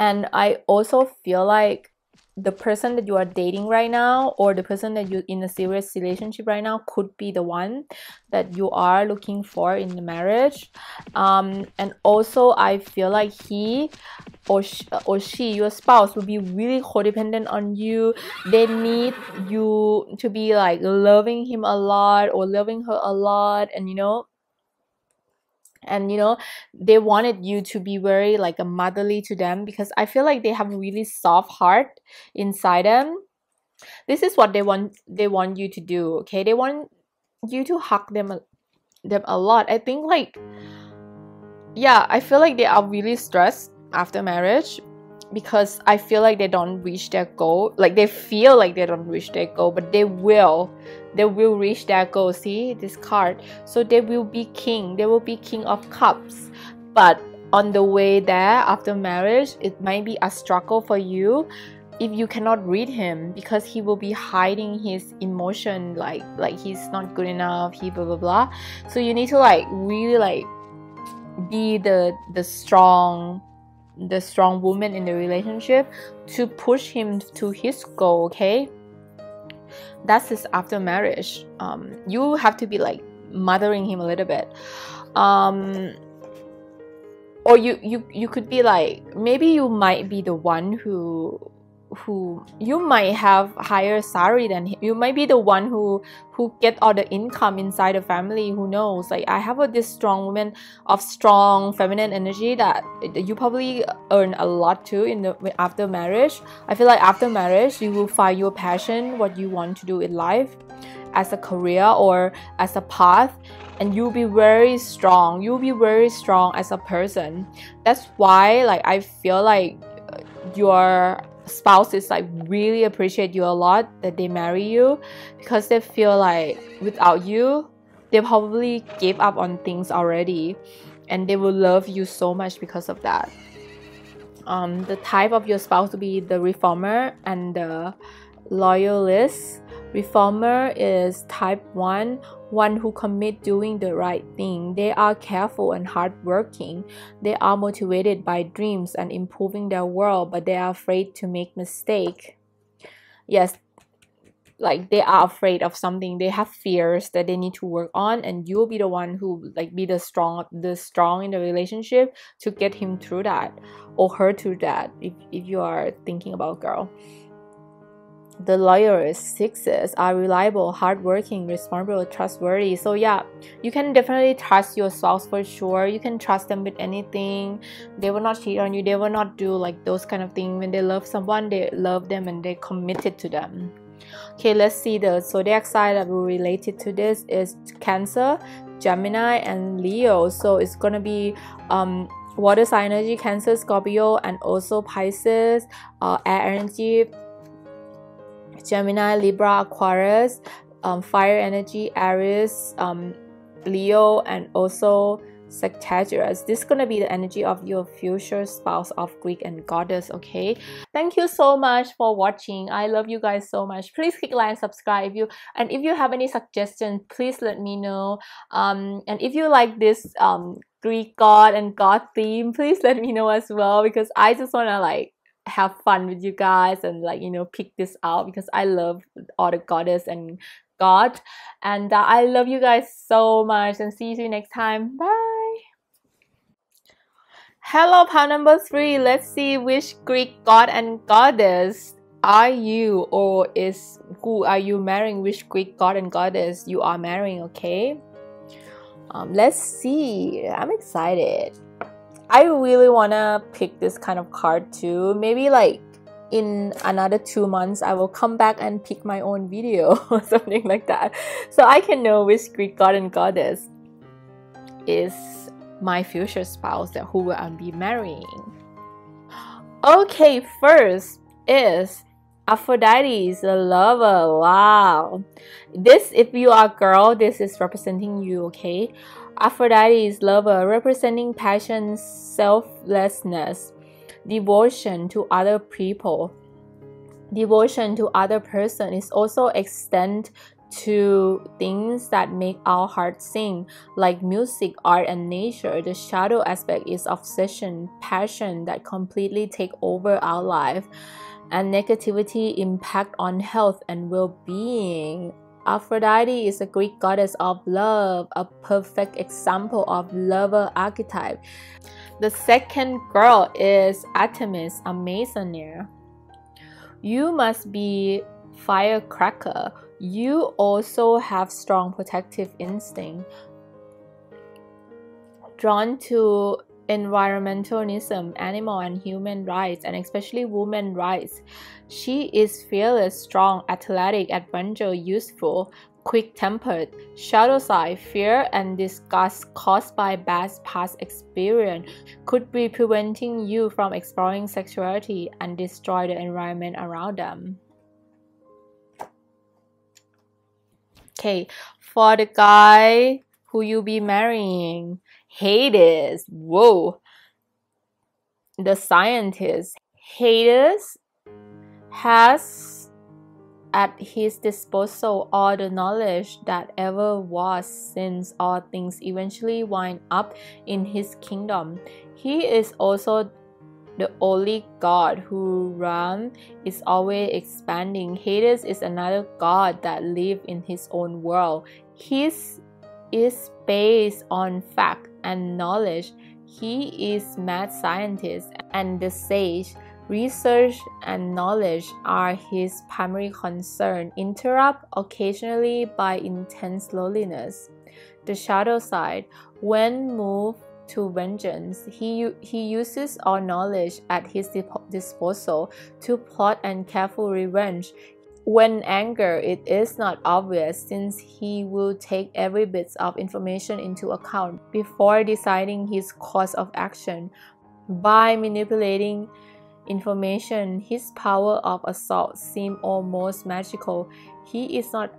and I also feel like the person that you are dating right now, or the person that you're in a serious relationship right now, could be the one that you are looking for in the marriage. And also I feel like he or she, your spouse, will be really codependent on you. They need you to be like loving him a lot or loving her a lot, and they wanted you to be very like a motherly to them, because I feel like they have a really soft heart inside them. This is what they want you to do. Okay, they want you to hug them a lot. I think, like, yeah, I feel like they are really stressed after marriage, because I feel like they don't reach their goal. Like, they feel like they don't reach their goal, but they will reach their goal. See this card? So they will be king of cups, but on the way there after marriage, it might be a struggle for you if you cannot read him, because he will be hiding his emotion, like he's not good enough, he blah blah blah. So you need to like really like be the strong woman in the relationship to push him to his goal. Okay, that's his after marriage. You have to be like mothering him a little bit, or you could be like, maybe you might be the one who you might have higher salary than him. You might be the one who get all the income inside the family. Who knows? Like, I have this strong woman of strong feminine energy that you probably earn a lot too after marriage. I feel like after marriage you will find your passion, what you want to do in life as a career or as a path, and you'll be very strong as a person. That's why, like, I feel like your spouse is like really appreciate you a lot that they marry you, because they feel like without you they probably gave up on things already, and they will love you so much because of that. The type of your spouse to be the reformer and the loyalist. Reformer is type 1, one who commit doing the right thing. They are careful and hardworking. They are motivated by dreams and improving their world, but they are afraid to make mistake. Yes, like they are afraid of something. They have fears that they need to work on, and you'll be the one who like be the strong in the relationship to get him through that or her through that, if you are thinking about girl. The loyalist 6s are reliable, hardworking, responsible, trustworthy. So yeah, you can definitely trust your spouse for sure. You can trust them with anything. They will not cheat on you. They will not do like those kind of things. When they love someone, they love them and they're committed to them. Okay, let's see the zodiac sign that will related to this is Cancer, Gemini, and Leo. So it's gonna be water sign energy, Cancer, Scorpio, and also Pisces, air energy, Gemini, Libra, Aquarius, fire energy, Aries, Leo, and also Sagittarius. This is gonna be the energy of your future spouse of Greek and Goddess. Okay, thank you so much for watching. I love you guys so much. Please click like and subscribe if you have any suggestions, please let me know. And if you like this Greek god and god theme, please let me know as well, because I just want to like have fun with you guys and like, you know, pick this out because I love all the goddess and god. And I love you guys so much, and see you next time. Bye. Hello, pile number 3. Let's see which Greek god and goddess are you, or is who are you marrying, which Greek god and goddess you are marrying. Okay, let's see. I'm excited. I really want to pick this kind of card too. Maybe like in another 2 months I will come back and pick my own video or something like that, so I can know which Greek god and goddess is my future spouse that who will I be marrying. Okay, first is Aphrodite, the lover. Wow, this, if you are a girl, this is representing you. Okay, Aphrodite is lover, representing passion, selflessness, devotion to other people. Devotion to other person is also extend to things that make our heart sing, like music, art, and nature. The shadow aspect is obsession, passion that completely take over our life, and negativity impact on health and well-being. Aphrodite is a Greek goddess of love, a perfect example of lover archetype. The second girl is Artemis, a Masonier. You must be firecracker. You also have strong protective instinct, drawn to environmentalism, animal and human rights, and especially women's rights. She is fearless, strong, athletic, adventurous, useful, quick-tempered. Shadow side, fear and disgust caused by bad past experience could be preventing you from exploring sexuality and destroy the environment around them. Okay, for the guy who you be marrying, Hades. Whoa, the scientist. Hades has at his disposal all the knowledge that ever was, since all things eventually wind up in his kingdom. He is also the only god whose realm is always expanding. Hades is another god that lives in his own world. His is based on fact and knowledge. He is mad scientist and the sage. Research and knowledge are his primary concern, interrupted occasionally by intense loneliness. The shadow side, when moved to vengeance, he uses all knowledge at his disposal to plot and careful revenge. When anger, it is not obvious, since he will take every bit of information into account before deciding his course of action. By manipulating information. His power of assault seems almost magical. He is not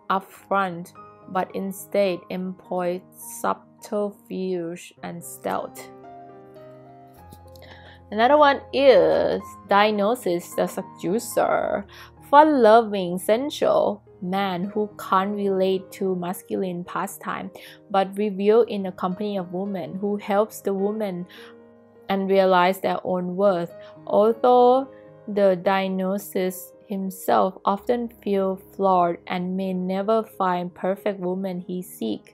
upfront, but instead employs subterfuge and stealth. Another one is Dionysus the Seducer, fun-loving, sensual man who can't relate to masculine pastime, but revealed in the company of women, who helps the women and realize their own worth. Although the Dionysus himself often feels flawed and may never find perfect woman he seeks.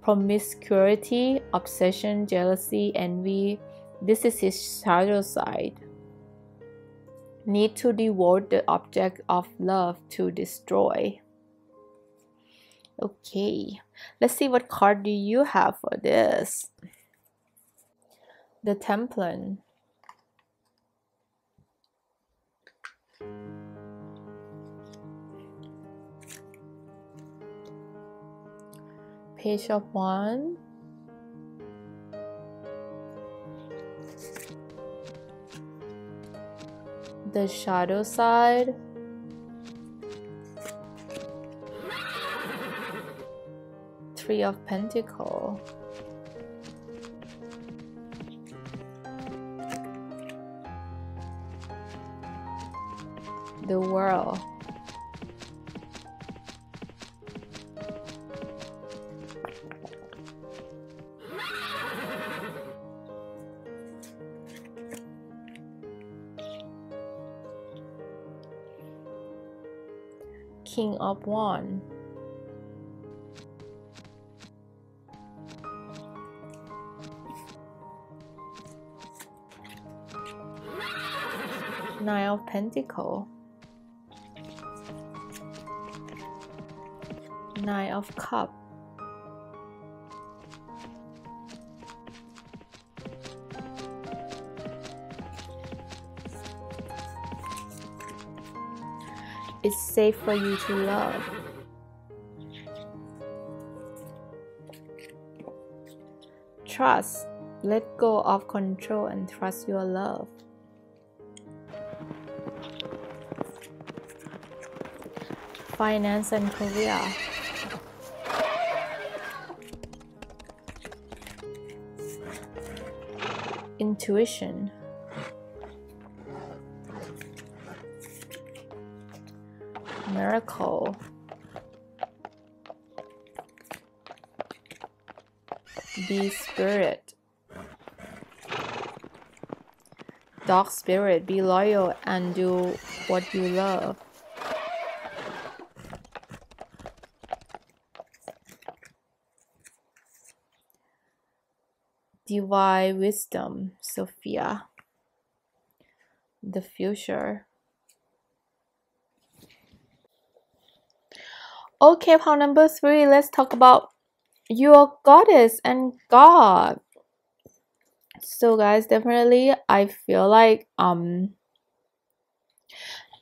Promiscuity, obsession, jealousy, envy, this is his shadow side. Need to devote the object of love to destroy. Okay, let's see what card do you have for this. The Template. Page of Wands. The shadow side. Three of Pentacles. The World. King of Wands. Nine of Pentacles. Nine of Cups. It's safe for you to love. Trust. Let go of control and trust your love. Finance and career. Intuition. Miracle. Be spirit. Dog spirit. Be loyal and do what you love. Divine wisdom. Sophia. The future. Okay, pile number 3, let's talk about your goddess and god. So guys, definitely I feel like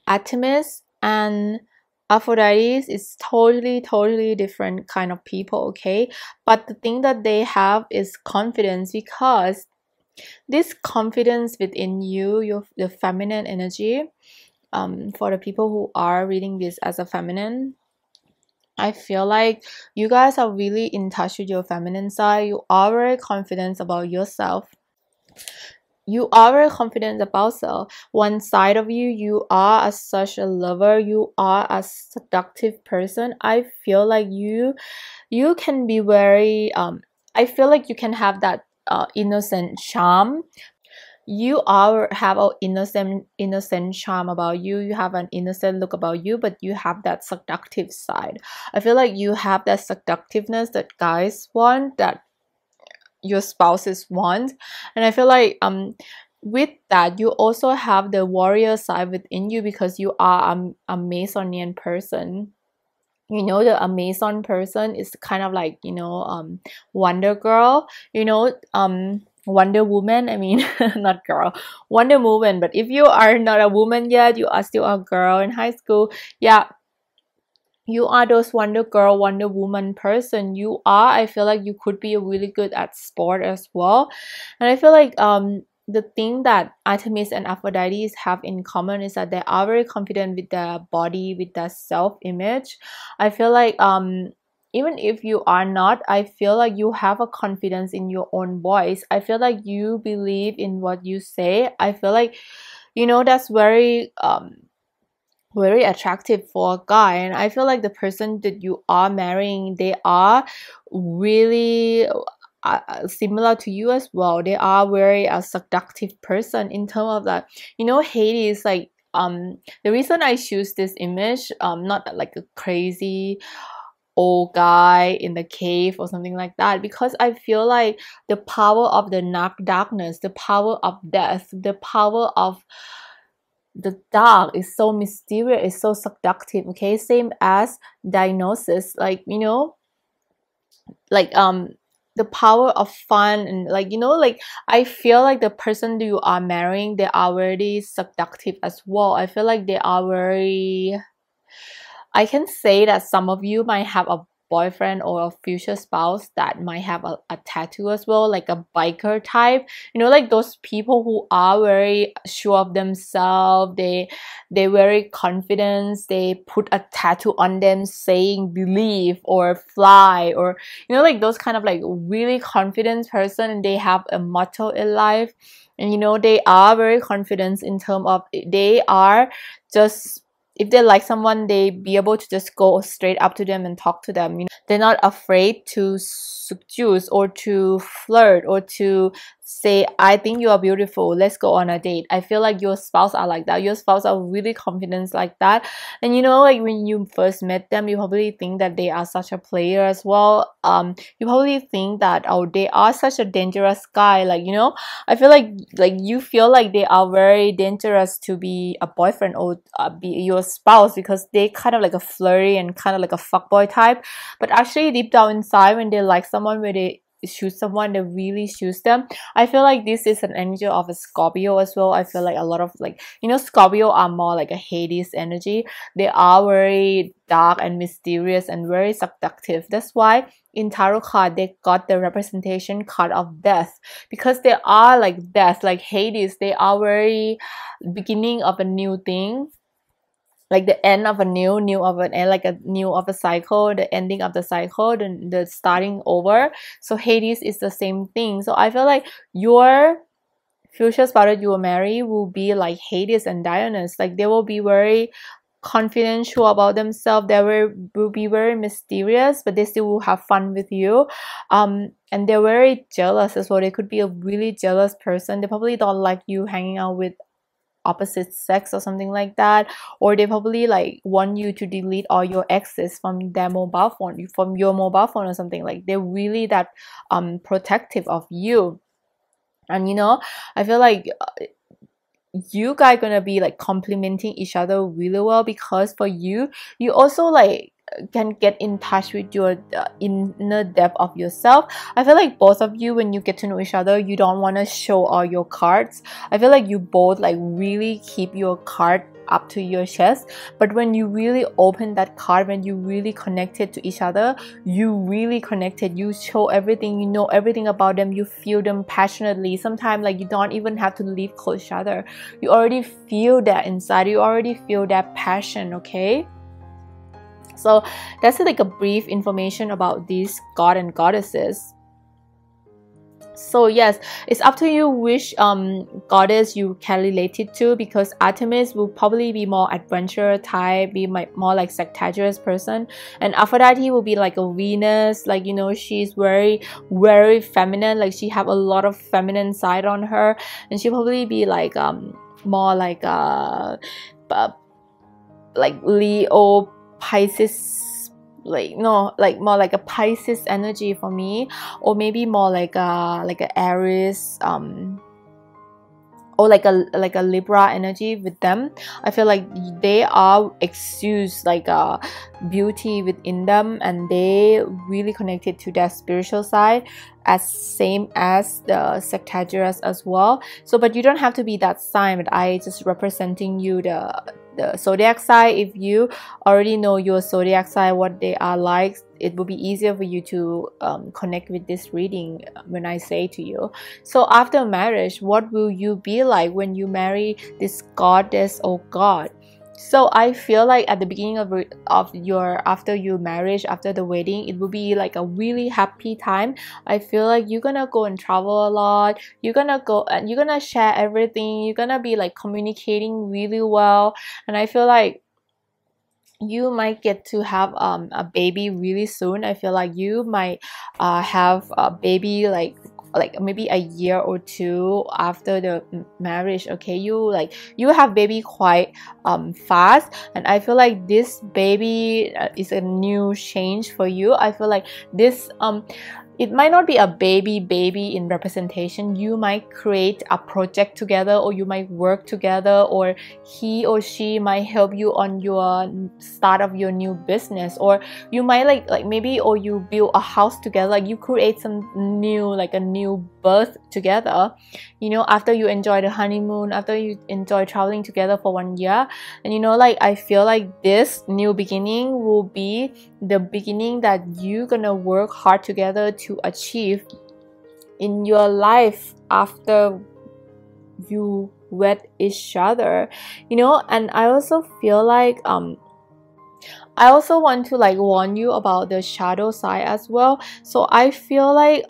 Artemis and Aphrodite is totally different kind of people, okay? But the thing that they have is confidence, because this confidence within you, the feminine energy, for the people who are reading this as a feminine, I feel like you guys are really in touch with your feminine side. You are very confident about yourself. You are very confident about yourself. One side of you, you are such a lover. You are a seductive person. I feel like you can be very I feel like you can have that innocent charm. You have an innocent charm about you. You have an innocent look about you, but you have that seductive side. I feel like you have that seductiveness that guys want, that your spouses want. And I feel like with that, you also have the warrior side within you, because you are a Amazonian person. You know, the Amazon person is kind of like, you know, Wonder Girl, you know, Wonder Woman, I mean, not girl, Wonder Woman. But if you are not a woman yet, you are still a girl in high school, yeah, you are those Wonder Girl, Wonder Woman person. You are, I feel like you could be really good at sport as well. And I feel like the thing that Artemis and Aphrodite have in common is that they are very confident with their body, with their self-image. I feel like even if you are not, I feel like you have a confidence in your own voice. I feel like you believe in what you say. I feel like, you know, that's very attractive for a guy. And I feel like the person that you are marrying, they are really similar to you as well. They are very seductive person in terms of that. You know, Hades, like the reason I choose this image, not like a crazy old guy in the cave or something like that, because I feel like the power of the darkness, the power of death, the power of the dark is so mysterious, is so seductive. Okay, same as Dionysus, like, you know, like the power of fun, and like, you know, like I feel like the person you are marrying, they are very seductive as well. I feel like they are very, I can say that some of you might have a boyfriend or a future spouse that might have a tattoo as well, like a biker type. You know, like those people who are very sure of themselves, they very confident, they put a tattoo on them saying believe or fly, or you know, like those kind of like really confident person, and they have a motto in life. And you know, they are very confident in terms of, they are just, if they like someone, they be able to just go straight up to them and talk to them. You know, they're not afraid to seduce or to flirt or to say, I think you are beautiful, let's go on a date. I feel like your spouse are like that. Your spouse are really confident like that. And you know, like when you first met them, you probably think that they are such a player as well. You probably think that, oh, they are such a dangerous guy, like, you know. I feel like you feel like they are very dangerous to be a boyfriend or be your spouse, because they kind of like a flirty and kind of like a fuckboy type. But actually deep down inside, when they like someone, when they choose someone, they really choose them. I feel like this is an energy of a Scorpio as well. I feel like a lot of, like, you know, Scorpio are more like a Hades energy. They are very dark and mysterious and very seductive. That's why in tarot card they got the representation card of death, because they are like death, like Hades. They are very beginning of a new thing, like the end of a new of an end, like a new of a cycle, the ending of the cycle, the starting over. So Hades is the same thing. So I feel like your future spouse that you will marry will be like Hades and Dionysus. Like they will be very confidential about themselves. They will be very mysterious, but they still will have fun with you. And they're very jealous as well. They could be a really jealous person. They probably don't like you hanging out with opposite sex or something like that, or they probably like want you to delete all your exes from their mobile phone, from your mobile phone or something. Like they're really that protective of you. And you know, I feel like you guys gonna be like complementing each other really well, because for you also like can get in touch with your inner depth of yourself. I feel like both of you, when you get to know each other, you don't want to show all your cards. I feel like you both like really keep your card up to your chest, but when you really open that card, when you really connected to each other, you really connected, you show everything, you know everything about them, you feel them passionately. Sometimes like you don't even have to live close to each other, you already feel that inside, you already feel that passion. Okay, so that's like a brief information about these god and goddesses. So yes, it's up to you which goddess you can relate it to, because Artemis will probably be more adventure type, be more like Sagittarius person, and Aphrodite will be like a Venus, like, you know, she's very feminine, like she have a lot of feminine side on her, and she'll probably be like more like Leo, Pisces, like no, like more like a Pisces energy for me, or maybe more like a Aries, or like a Libra energy with them. I feel like they are exudes like a beauty within them, and they really connected to their spiritual side, as same as the Sagittarius as well. So but you don't have to be that sign, but I just representing you the zodiac sign. If you already know your zodiac sign, what they are like, it will be easier for you to connect with this reading when I say to you. So after marriage, what will you be like when you marry this goddess or god? So I feel like at the beginning of your after your marriage, after the wedding, it will be like a really happy time. I feel like you're gonna go and travel a lot. You're gonna go and you're gonna share everything. You're gonna be like communicating really well. And I feel like you might get to have a baby really soon. I feel like you might have a baby like maybe a year or two after the marriage. Okay, you have baby quite fast, and I feel like this baby is a new change for you. I feel like this it might not be a baby in representation. You might create a project together, or you might work together, or he or she might help you on your start of your new business, or you might like maybe, or you build a house together, like you create some new, like a new birth together, you know, after you enjoy the honeymoon, after you enjoy traveling together for 1 year. And you know, like I feel like this new beginning will be the beginning that you're gonna work hard together to achieve in your life after you wed each other, you know. And I also feel like I also want to like warn you about the shadow side as well. So I feel like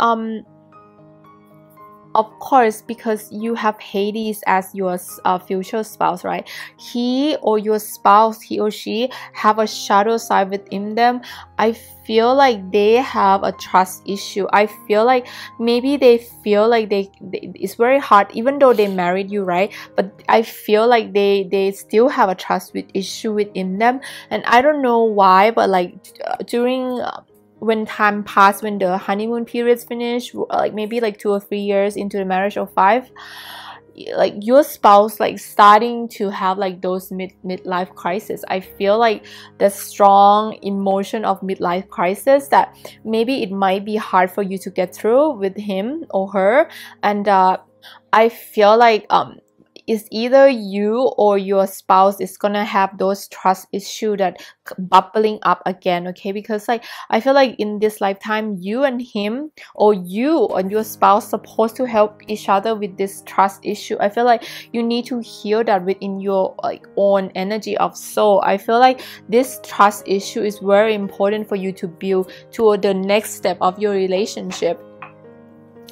of course, because you have Hades as your future spouse, right? He or your spouse, he or she have a shadow side within them. I feel like they have a trust issue. I feel like maybe they feel like it's very hard, even though they married you, right? But I feel like they still have a trust issue within them, and I don't know why, but like during when time passed, when the honeymoon periods finish, like maybe like 2 or 3 years into the marriage, or 5, like your spouse like starting to have like those midlife crisis. I feel like the strong emotion of midlife crisis that maybe it might be hard for you to get through with him or her. And I feel like it's either you or your spouse is gonna have those trust issue that bubbling up again, okay? Because like I feel like in this lifetime, you and him, or you and your spouse, supposed to help each other with this trust issue. I feel like you need to heal that within your like own energy of soul. I feel like this trust issue is very important for you to build toward the next step of your relationship.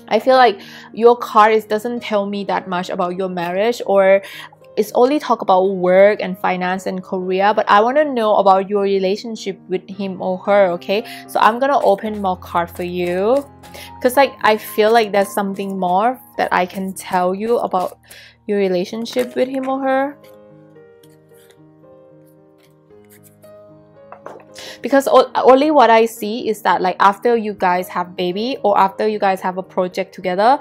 I feel like your card doesn't tell me that much about your marriage, or it's only talk about work and finance and career, but I want to know about your relationship with him or her, okay? So I'm gonna open more card for you, because like I feel like there's something more that I can tell you about your relationship with him or her. Because only what I see is that like after you guys have baby, or after you guys have a project together,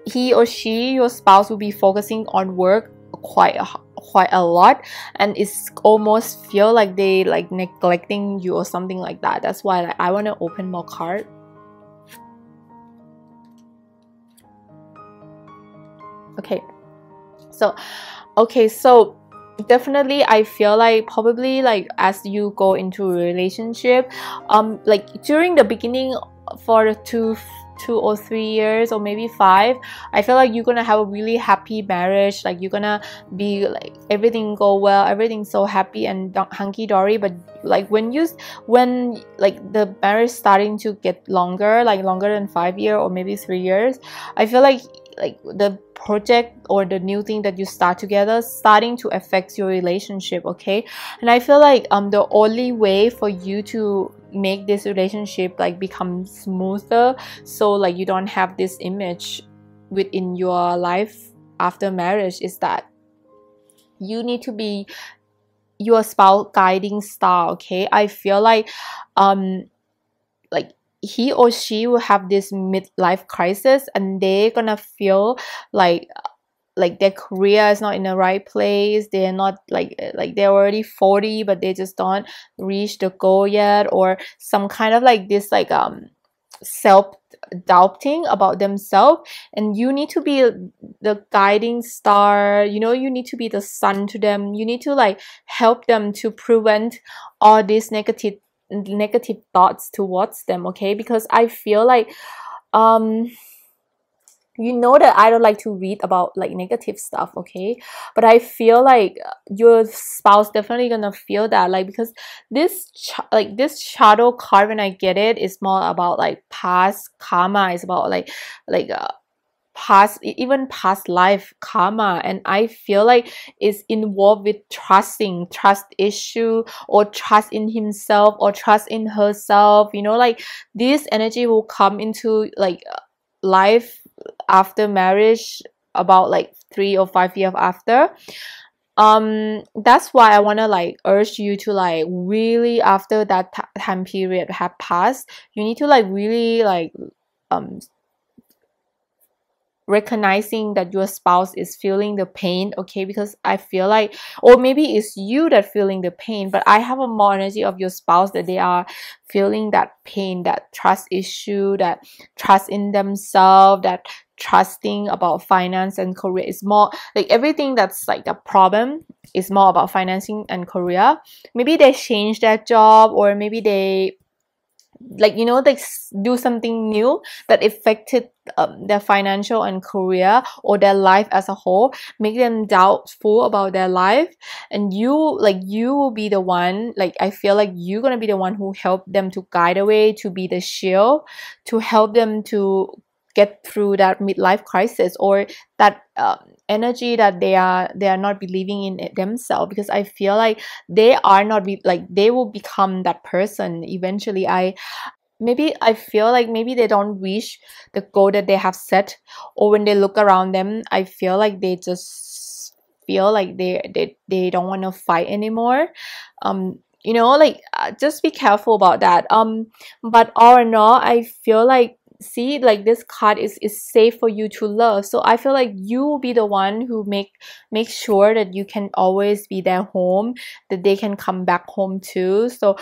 he or she, your spouse, will be focusing on work quite a lot, and it's almost feel like they like neglecting you or something like that. That's why like, I want to open more card. Okay, so definitely I feel like probably like as you go into a relationship, like during the beginning for the two or 3 years, or maybe 5, I feel like you're gonna have a really happy marriage. Like you're gonna be like everything go well, everything's so happy and hunky-dory. But like when like the marriage starting to get longer, like longer than 5 years or maybe 3 years, I feel like the project or the new thing that you start together starting to affect your relationship, okay? And I feel like the only way for you to make this relationship like become smoother, so like you don't have this image within your life after marriage, is that you need to be your spouse guiding star, okay? I feel like he or she will have this midlife crisis, and they're gonna feel like their career is not in the right place. They're not like they're already 40, but they just don't reach the goal yet, or some kind of like this self doubting about themselves, and you need to be the guiding star, you know, you need to be the sun to them. You need to like help them to prevent all these negative thoughts towards them, okay? Because I feel like um you know that I don't like to read about like negative stuff, okay? But I feel like your spouse definitely gonna feel that, like, because this shadow card, when I get it, is more about like past karma. It's about like even past life karma, and I feel like it's involved with trust issue, or trust in himself, or trust in herself, you know, like this energy will come into like life after marriage, about like 3 or 5 years after. That's why I want to like urge you to like really, after that time period have passed, you need to like really like um recognizing that your spouse is feeling the pain, okay? Because I feel like, or maybe it's you that feeling the pain, but I have a more energy of your spouse that they are feeling that pain, that trust issue, that trust in themselves, that trusting about finance and career. Is more like everything that's like a problem is more about financing and career. Maybe they change their job, or maybe they, like, you know, they do something new that affected their financial and career, or their life as a whole, make them doubtful about their life. And you will be the one, like, I feel like you're gonna be the one who help them to guide away, to be the shield, to help them to get through that midlife crisis, or that energy that they are not believing in it themselves. Because I feel like they are not like they will become that person eventually. I feel like maybe they don't reach the goal that they have set, or when they look around them, I feel like they just feel like they don't want to fight anymore. You know, like, just be careful about that. But all in all, I feel like, see, like, this card is safe for you to love. So I feel like you will be the one who make sure that you can always be their home, that they can come back home too. So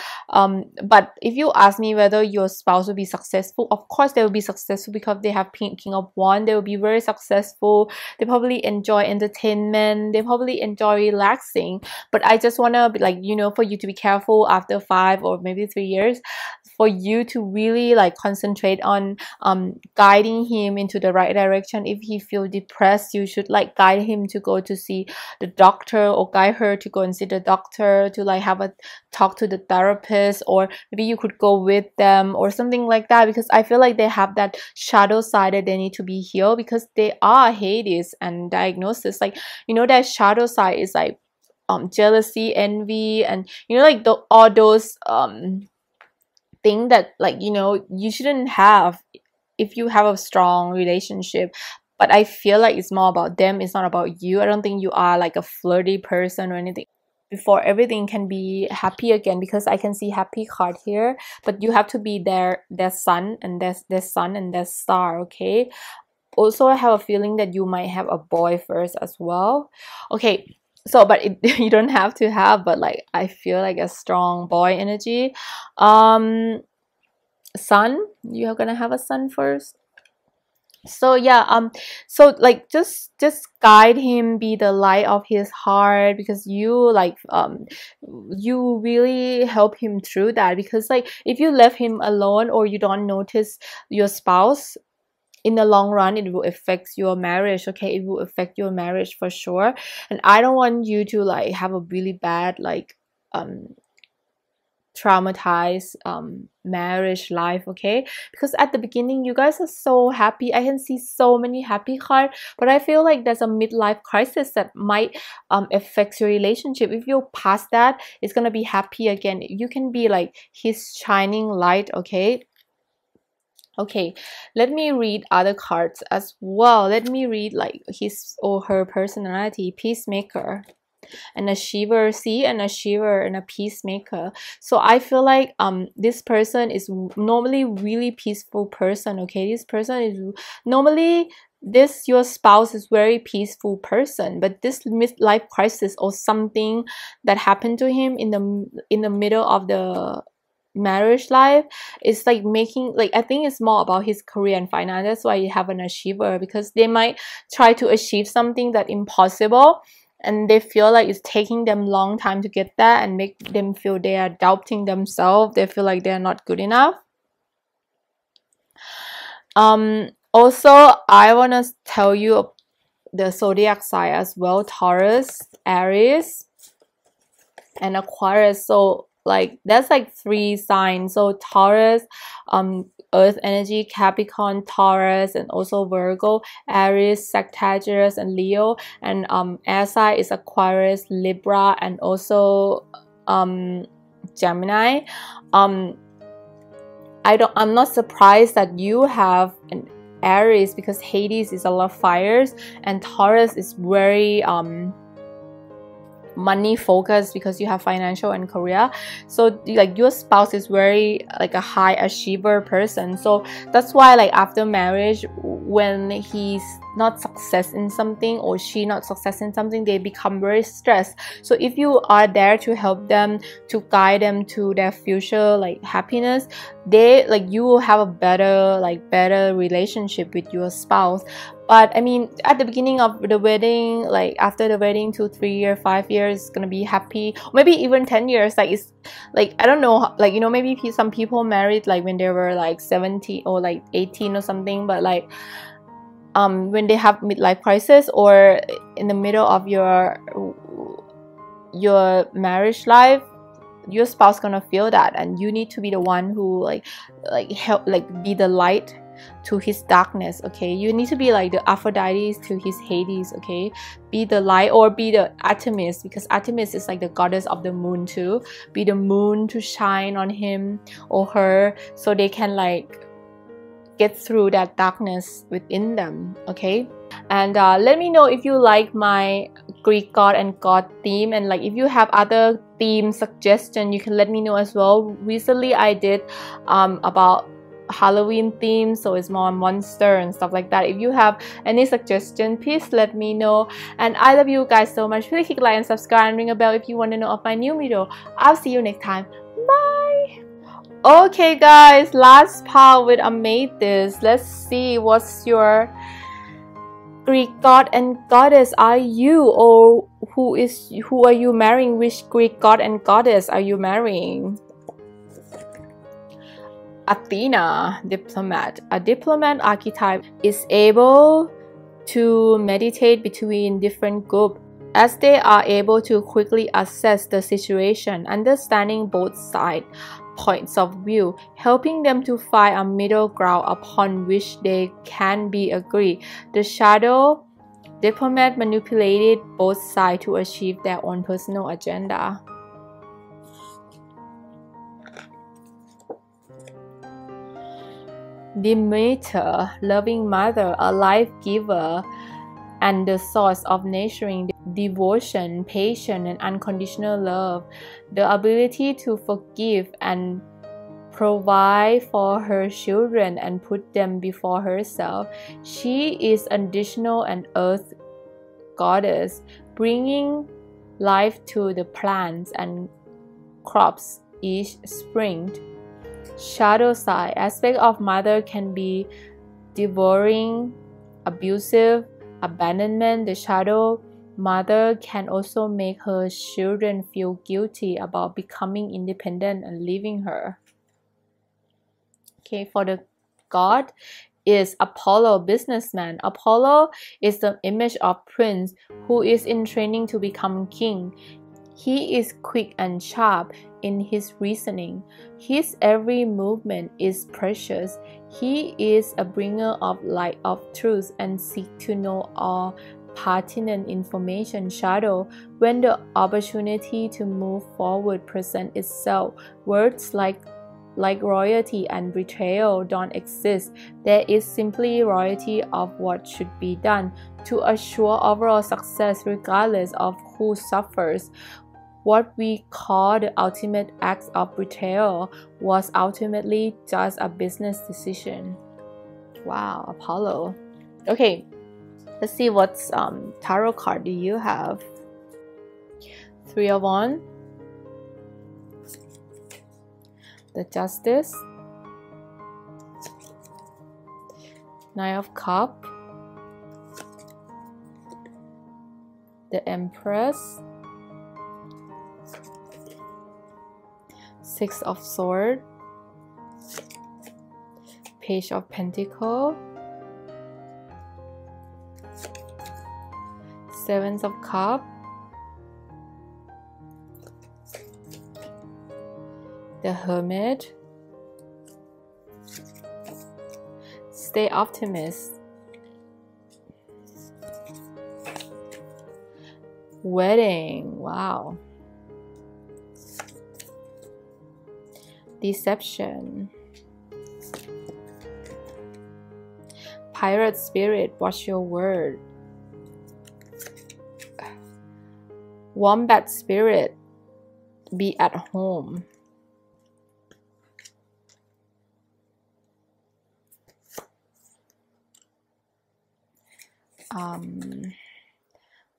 but if you ask me whether your spouse will be successful, of course they will be successful, because they have King of Wands. They will be very successful. They probably enjoy entertainment, they probably enjoy relaxing. But I just want to be like, you know, for you to be careful after 5 or maybe 3 years, for you to really like concentrate on guiding him into the right direction. If he feel depressed, you should like guide him to go to see the doctor, or guide her to go and see the doctor, to like have a talk to the therapist, or maybe you could go with them or something like that. Because I feel like they have that shadow side that they need to be healed, because they are Hades and diagnosis. Like, you know, that shadow side is like jealousy, envy, and you know, like all those thing that, like, you know, you shouldn't have if you have a strong relationship. But I feel like it's more about them, it's not about you. I don't think you are like a flirty person or anything. Before everything can be happy again, because I can see happy card here, but you have to be their sun, and their sun and their star, okay? Also, I have a feeling that you might have a boy first as well. Okay, so but you don't have to have, but like I feel like a strong boy energy. Sun, you're gonna have a sun first. So yeah, so like just guide him, be the light of his heart, because you like you really help him through that. Because like if you left him alone, or you don't notice your spouse, in the long run it will affect your marriage, okay? It will affect your marriage for sure. And I don't want you to like have a really bad like traumatized marriage life, okay? Because at the beginning you guys are so happy. I can see so many happy cards, but I feel like there's a midlife crisis that might affect your relationship. If you pass that, it's gonna be happy again. You can be like his shining light, okay? Okay, let me read other cards as well. Let me read like his or her personality. Peacemaker and achiever. See, an achiever and a peacemaker. So I feel like this person is normally really peaceful person, okay? This person is normally, this your spouse is very peaceful person, but this midlife crisis or something that happened to him in the middle of marriage life is like making, like, I think it's more about his career and finance. That's why you have an achiever, because they might try to achieve something that impossible, and they feel like it's taking them long time to get that, and make them feel they are doubting themselves. They feel like they're not good enough. Also, I want to tell you the zodiac sign as well: Taurus, Aries, and Aquarius. So like that's like 3 signs. So Taurus, earth energy, Capricorn, Taurus, and also Virgo, Aries, Sagittarius, and Leo. And air sign is Aquarius, Libra, and also Gemini. I'm not surprised that you have an Aries, because Hades is a lot of fires, and Taurus is very money focused, because you have financial and career. So like your spouse is very like a high achiever person. So that's why like after marriage, when he's not success in something or she not success in something, they become very stressed. So if you are there to help them, to guide them to their future like happiness, they like you will have a better relationship with your spouse. But I mean, at the beginning of the wedding, like after the wedding, 2, 3 years, 5 years, it's gonna be happy. Maybe even 10 years. Like it's like, I don't know, like, you know, maybe some people married like when they were like 17 or like 18 or something. But like when they have midlife crisis, or in the middle of your marriage life, your spouse gonna feel that, and you need to be the one who like help, like be the light to his darkness. Okay, you need to be like the Aphrodite to his Hades. Okay, be the light, or be the Artemis, because Artemis is like the goddess of the moon too. Be the moon to shine on him or her, so they can like get through that darkness within them. Okay, and let me know if you like my Greek god and god theme, and like if you have other theme suggestion, you can let me know as well. Recently I did about Halloween theme, so it's more monster and stuff like that. If you have any suggestion, please let me know. And I love you guys so much. Please click like and subscribe and ring a bell if you want to know of my new video. I'll see you next time. Bye. Okay guys, last part with Amethyst. Let's see what's your Greek god and goddess are you, or who are you marrying? Which Greek god and goddess are you marrying? Athena, diplomat. A diplomat archetype is able to meditate between different groups, as they are able to quickly assess the situation, understanding both sides' points of view, helping them to find a middle ground upon which they can be agreed. The shadow diplomat manipulated both sides to achieve their own personal agenda. Demeter, loving mother, a life giver, and the source of nurturing, devotion, patience, and unconditional love. The ability to forgive and provide for her children and put them before herself. She is additional and earth goddess, bringing life to the plants and crops each spring. Shadow side aspect of mother can be devouring, abusive, abandonment. The shadow mother can also make her children feel guilty about becoming independent and leaving her. Okay, for the god is Apollo, businessman. Apollo is the image of prince who is in training to become king. He is quick and sharp in his reasoning. His every movement is precious. He is a bringer of light of truth and seek to know all pertinent information. Shadow, when the opportunity to move forward presents itself, words like royalty and betrayal don't exist. There is simply royalty of what should be done to assure overall success regardless of who suffers. What we call the ultimate act of betrayal was ultimately just a business decision. Wow, Apollo. Okay, let's see what's tarot card do you have. 3 of Wands, the Justice, Nine of Cups, the Empress, Six of Swords, Page of Pentacles, Seven of Cups, the Hermit. Stay optimist. Wedding. Wow. Deception. Pirate spirit, watch your word. Wombat spirit, be at home.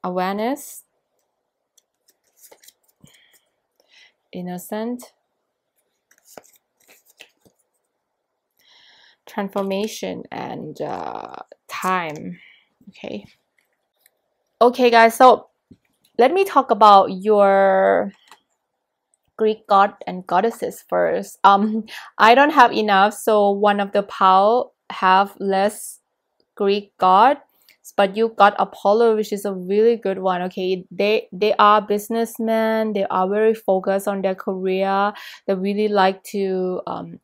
Awareness, innocent, transformation, and time. Okay guys, so let me talk about your Greek god and goddesses first. I don't have enough, so one of the pile have less Greek god, but you got Apollo, which is a really good one. Okay, they are businessmen. They are very focused on their career. They really like to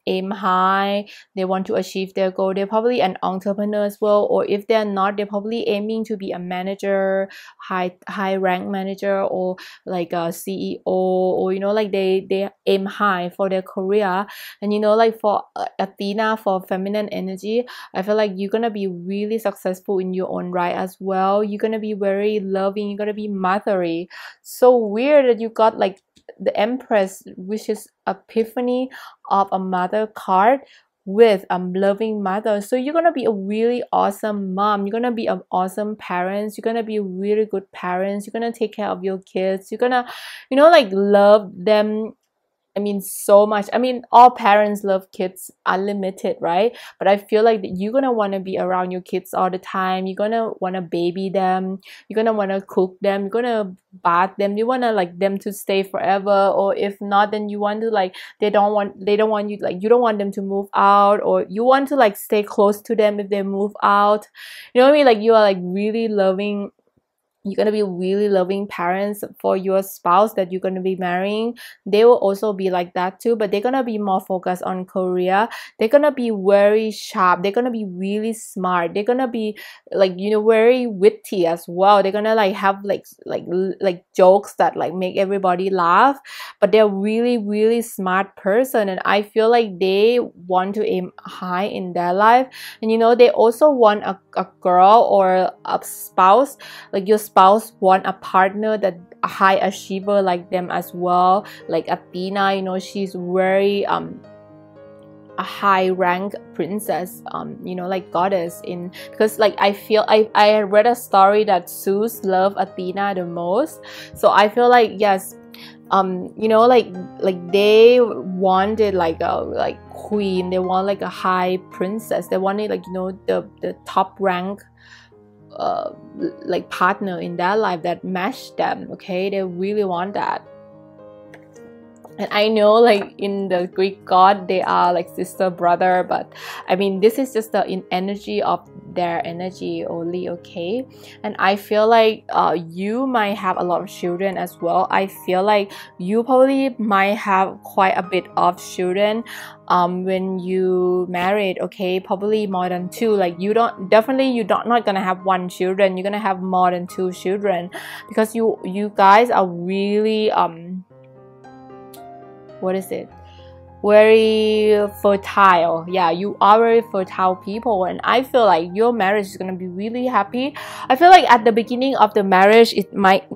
aim high. They want to achieve their goal. They're probably an entrepreneur as well, or if they're not, they're probably aiming to be a manager, high rank manager, or like a CEO, or you know, like they aim high for their career. And you know, like for Athena, for feminine energy, I feel like you're gonna be really successful in your own right as well. You're gonna be very loving. You're gonna be mothery. So weird that you got like the Empress, which is epiphany of a mother card with a loving mother. So you're gonna be a really awesome mom. You're gonna be an awesome parents. You're gonna be really good parents. You're gonna take care of your kids. You're gonna, you know, like love them. I mean, so much. I mean, all parents love kids unlimited, right? But I feel like that you're gonna want to be around your kids all the time. You're gonna want to baby them. You're gonna want to cook them. You're gonna bath them. You want to like them to stay forever, or if not, then you want to like they don't want you, like you don't want them to move out, or you want to like stay close to them if they move out. You know what I mean? Like you are like really loving. You're going to be really loving parents for your spouse that you're going to be marrying. They will also be like that too, but they're going to be more focused on career. They're going to be very sharp. They're going to be really smart. They're going to be like, you know, very witty as well. They're going to like have like jokes that like make everybody laugh, but they're really smart person. And I feel like they want to aim high in their life. And you know, they also want a girl or a spouse, like your spouse want a partner that a high achiever like them as well. Like Athena, you know, she's very a high rank princess, you know, like goddess in, because like I feel I read a story that Zeus loved Athena the most. So I feel like yes, you know, like they wanted like a queen. They want like a high princess. They wanted like, you know, the top rank like partner in their life that match them. Okay, they really want that. And I know like in the Greek god they are like sister brother, but I mean this is just the energy of their energy only. Okay, and I feel like you might have a lot of children as well. I feel like you probably might have quite a bit of children when you married. Okay, probably more than two. Like you're not gonna have one children. You're gonna have more than two children, because you guys are really what is it, very fertile. Yeah, you are very fertile people, and I feel like your marriage is gonna be really happy. I feel like at the beginning of the marriage it might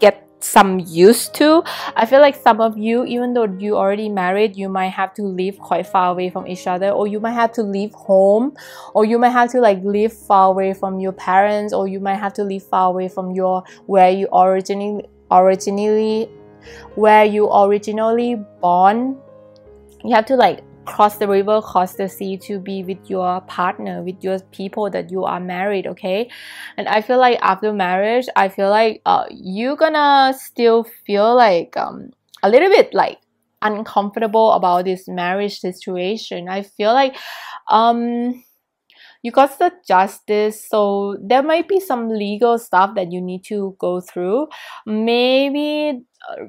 get some used to. I feel like some of you, even though you already married, you might have to live quite far away from each other, or you might have to leave home, or you might have to like live far away from your parents, or you might have to live far away from your where you originally born. you have to like cross the river, cross the sea to be with your partner, with your people that you are married, okay? And I feel like after marriage, I feel like you're gonna still feel like a little bit like uncomfortable about this marriage situation. I feel like you got the justice, so there might be some legal stuff that you need to go through. Maybe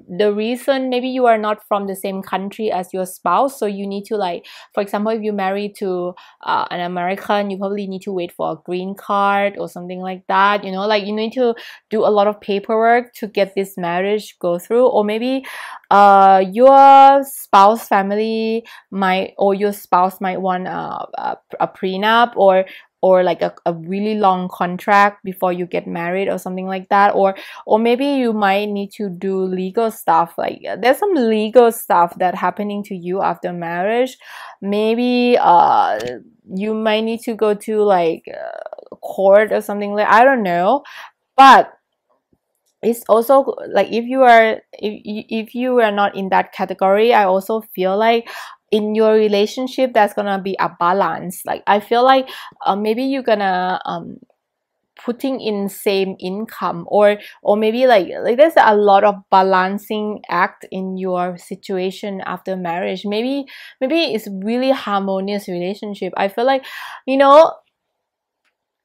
the reason, maybe you are not from the same country as your spouse, so you need to like, for example, if you marry to an American, you probably need to wait for a green card or something like that, you know, like you need to do a lot of paperwork to get this marriage go through. Or maybe your spouse family might, or your spouse might want a prenup, or like a really long contract before you get married or something like that. Or maybe you might need to do legal stuff. Like there's some legal stuff that happening to you after marriage. Maybe you might need to go to like court or something, like, I don't know. But it's also like if you are not in that category, I also feel like in your relationship there's gonna be a balance. Like I feel like maybe you're gonna putting in same income, or maybe like there's a lot of balancing act in your situation after marriage. Maybe it's really harmonious relationship. I feel like, you know,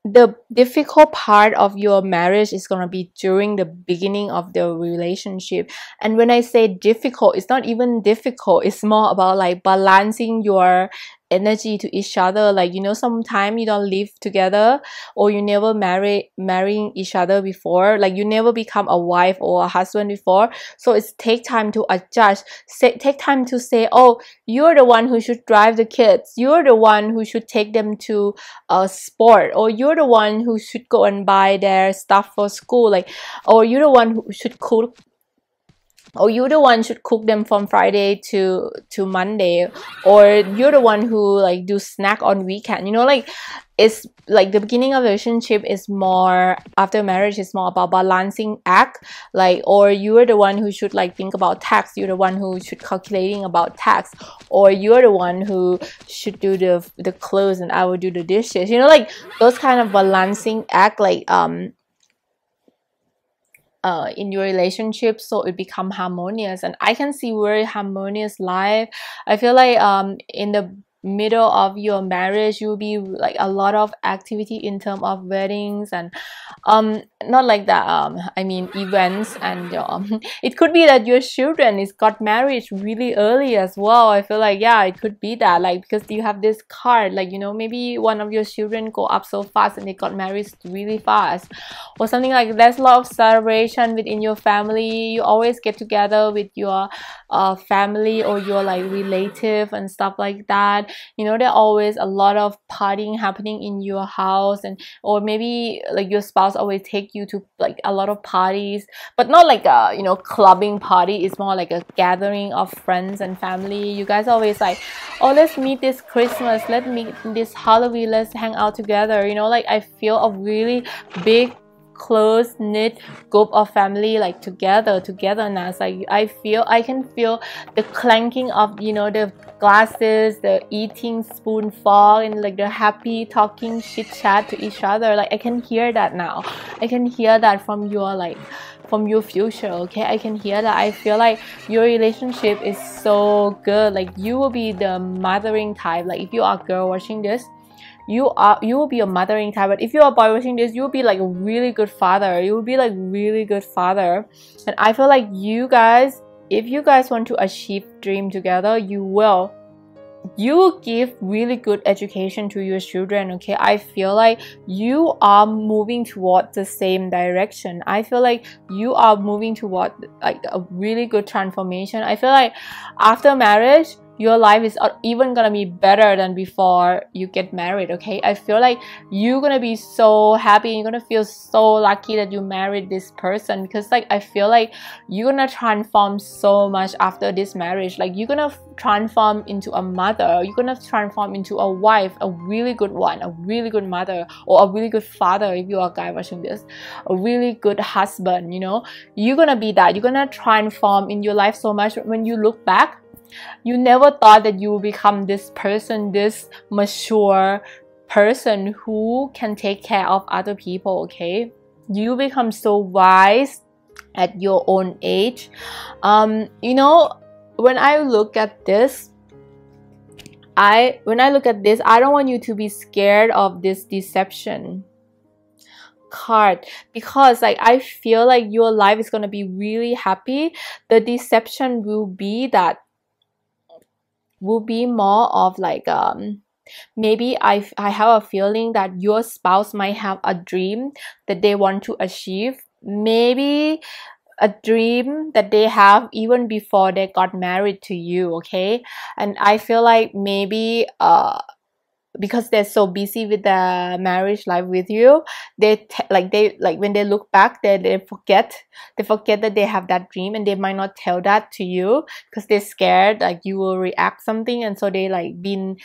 the difficult part of your marriage is going to be during the beginning of the relationship. And when I say difficult, it's not even difficult, it's more about like balancing your energy to each other. Like, you know, sometimes you don't live together, or you never marrying each other before, like you never become a wife or a husband before, so it's take time to adjust. Take time to say, oh, you're the one who should drive the kids, you're the one who should take them to a sport, or you're the one who should go and buy their stuff for school, like, or you're the one who should cook, or you're the one should cook them from Friday to Monday, or you're the one who like do snack on weekend, you know. Like it's like the beginning of the relationship is more, after marriage is more about balancing act. Like, or you're the one who should like think about tax, you're the one who should calculating about tax, or you're the one who should do the clothes and I will do the dishes, you know, like those kind of balancing act, like in your relationship, so it become harmonious. And I can see very harmonious life. I feel like in the middle of your marriage, you'll be like a lot of activity in terms of weddings and not like that, I mean events. And it could be that your children is got married really early as well. I feel like, yeah, it could be that, like, because you have this card, like, you know, maybe one of your children go up so fast and they got married really fast or something. Like there's a lot of celebration within your family. You always get together with your family or your like relative and stuff like that, you know. There always a lot of partying happening in your house. And or maybe like your spouse always take you to like a lot of parties, but not like a, you know, clubbing party. It's more like a gathering of friends and family. You guys always like, oh, let's meet this Christmas, let's meet this Halloween, let's hang out together, you know. Like I feel a really big close-knit group of family, like togetherness. Like I can feel the clanking of, you know, the glasses, the eating spoon fall, and like the happy talking chit chat to each other. Like I can hear that now. I can hear that from your like from your future, okay? I can hear that. I feel like your relationship is so good. Like you will be the mothering type. Like if you are a girl watching this, you will be a mothering type. But if you're a boy watching this, you'll be like a really good father. You will be like really good father. And I feel like you guys, if you guys want to achieve dream together, you will give really good education to your children, okay? I feel like you are moving toward the same direction. I feel like you are moving toward like a really good transformation. I feel like after marriage, your life is even gonna be better than before you get married, okay? I feel like you're gonna be so happy. You're gonna feel so lucky that you married this person, because like I feel like you're gonna transform so much after this marriage. Like you're gonna transform into a mother, you're gonna transform into a wife, a really good one, a really good mother, or a really good father if you are a guy watching this, a really good husband, you know. You're gonna be that. You're gonna transform in your life so much. When you look back, You never thought that you will become this person, this mature person who can take care of other people, okay? You become so wise at your own age. You know, when I look at this, I don't want you to be scared of this deception card, because like I feel like your life is gonna be really happy. The deception will be more of like maybe I have a feeling that your spouse might have a dream that they want to achieve, maybe a dream that they have even before they got married to you, okay? And I feel like maybe because they're so busy with the marriage life with you, they when they look back, they forget that they have that dream, and they might not tell that to you because they're scared like you will react something, and so they like been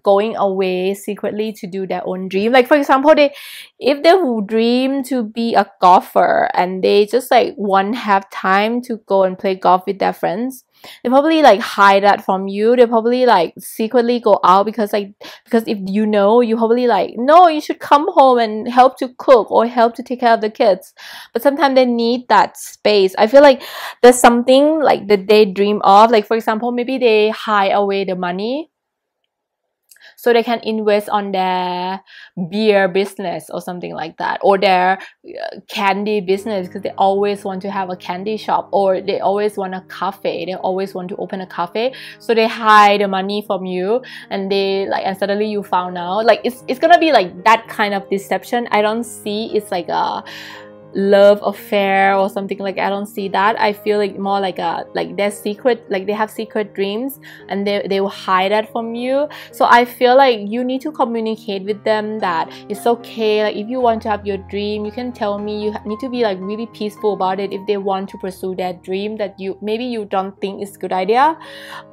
going away secretly to do their own dream. Like for example, if they dream to be a golfer and they just like won't have time to go and play golf with their friends, they probably like hide that from you. They probably like secretly go out because if you know, you probably like, no, you should come home and help to cook or help to take care of the kids. But sometimes they need that space. I feel like there's something like that they dream of. Like for example, maybe they hide away the money so they can invest on their beer business or something like that, or their candy business, because they always want to have a candy shop, or they always want a cafe, they always want to open a cafe, so they hide the money from you, and they like, and suddenly you found out. Like it's gonna be like that kind of deception. I don't see it's like a love affair or something. Like I don't see that. I feel like more like their secret, like they have secret dreams and they will hide that from you. So I feel like you need to communicate with them that it's okay. Like if you want to have your dream, you can tell me. You need to be like really peaceful about it. If they want to pursue their dream that maybe you don't think is a good idea,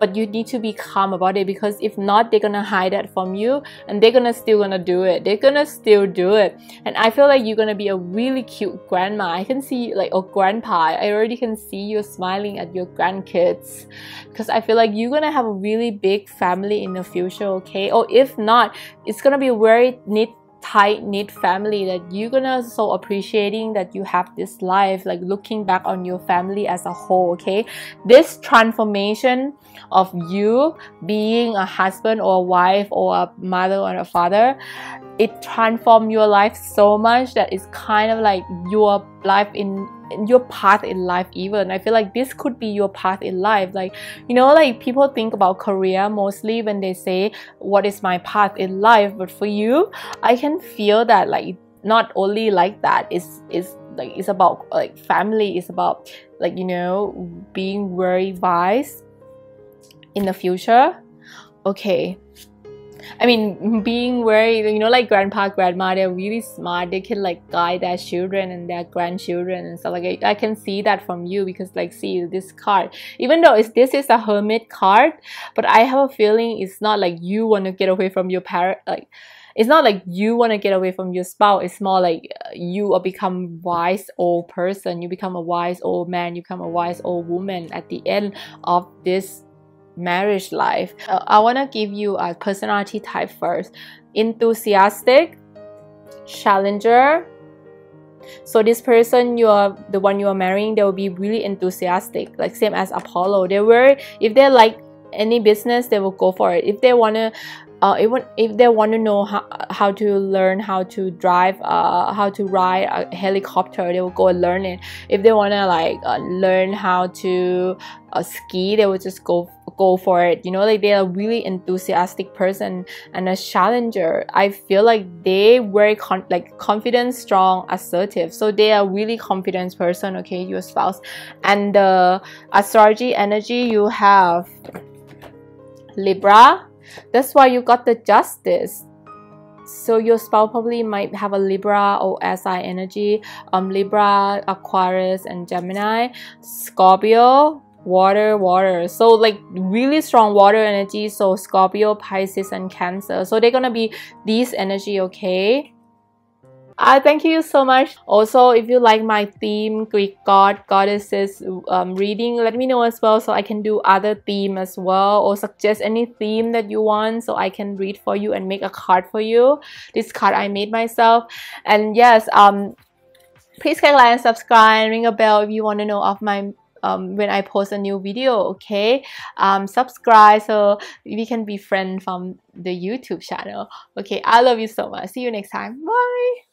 but you need to be calm about it, because if not, they're gonna hide that from you and they're still gonna do it. They're gonna still do it. And I feel like you're gonna be a really cute grandma. I can see like, or grandpa, I already can see you smiling at your grandkids, because I feel like you're gonna have a really big family in the future, okay? Or if not, it's gonna be a very tight-knit family that you're gonna so appreciating that you have this life, like looking back on your family as a whole, okay? This transformation of you being a husband or a wife or a mother or a father, it transformed your life so much that it's kind of like your life in your path in life. Even I feel like this could be your path in life. Like, you know, like people think about career mostly when they say what is my path in life, but for you, I can feel that like not only like that, it's like it's about like family, it's about like, you know, being very wise in the future, okay? I mean, being very, you know, like grandpa, grandma, they're really smart. They can like guide their children and their grandchildren and stuff. Like I can see that from you, because like, see this card, even though this is a hermit card, but I have a feeling it's not like you want to get away from your parent. Like it's not like you want to get away from your spouse. It's more like you become wise old person. You become a wise old man. You become a wise old woman at the end of this marriage life. I want to give you a personality type first. Enthusiastic, challenger. So this person, the one you are marrying, they will be really enthusiastic, like same as Apollo. If they like any business, they will go for it. If they want to even if they want to know how to learn how to drive, how to ride a helicopter, they will go and learn it. If they want to like learn how to ski, they will just go for it. You know, like they are a really enthusiastic person and a challenger. I feel like they very confident, strong, assertive. So they are really confident person, okay, your spouse. And the astrology energy, you have Libra. That's why you got the Justice. So your spouse probably might have a Libra or SI energy. Libra, Aquarius, and Gemini. Scorpio, water. So like really strong water energy. So Scorpio, Pisces, and Cancer. So they're gonna be these energy, okay? Thank you so much. Also, if you like my theme, Greek god, goddesses reading, let me know as well so I can do other theme as well, or suggest any theme that you want so I can read for you and make a card for you. This card I made myself. And yes, please click like and subscribe and ring a bell if you want to know of my when I post a new video. Okay, subscribe so we can be friends from the YouTube channel. Okay, I love you so much. See you next time. Bye.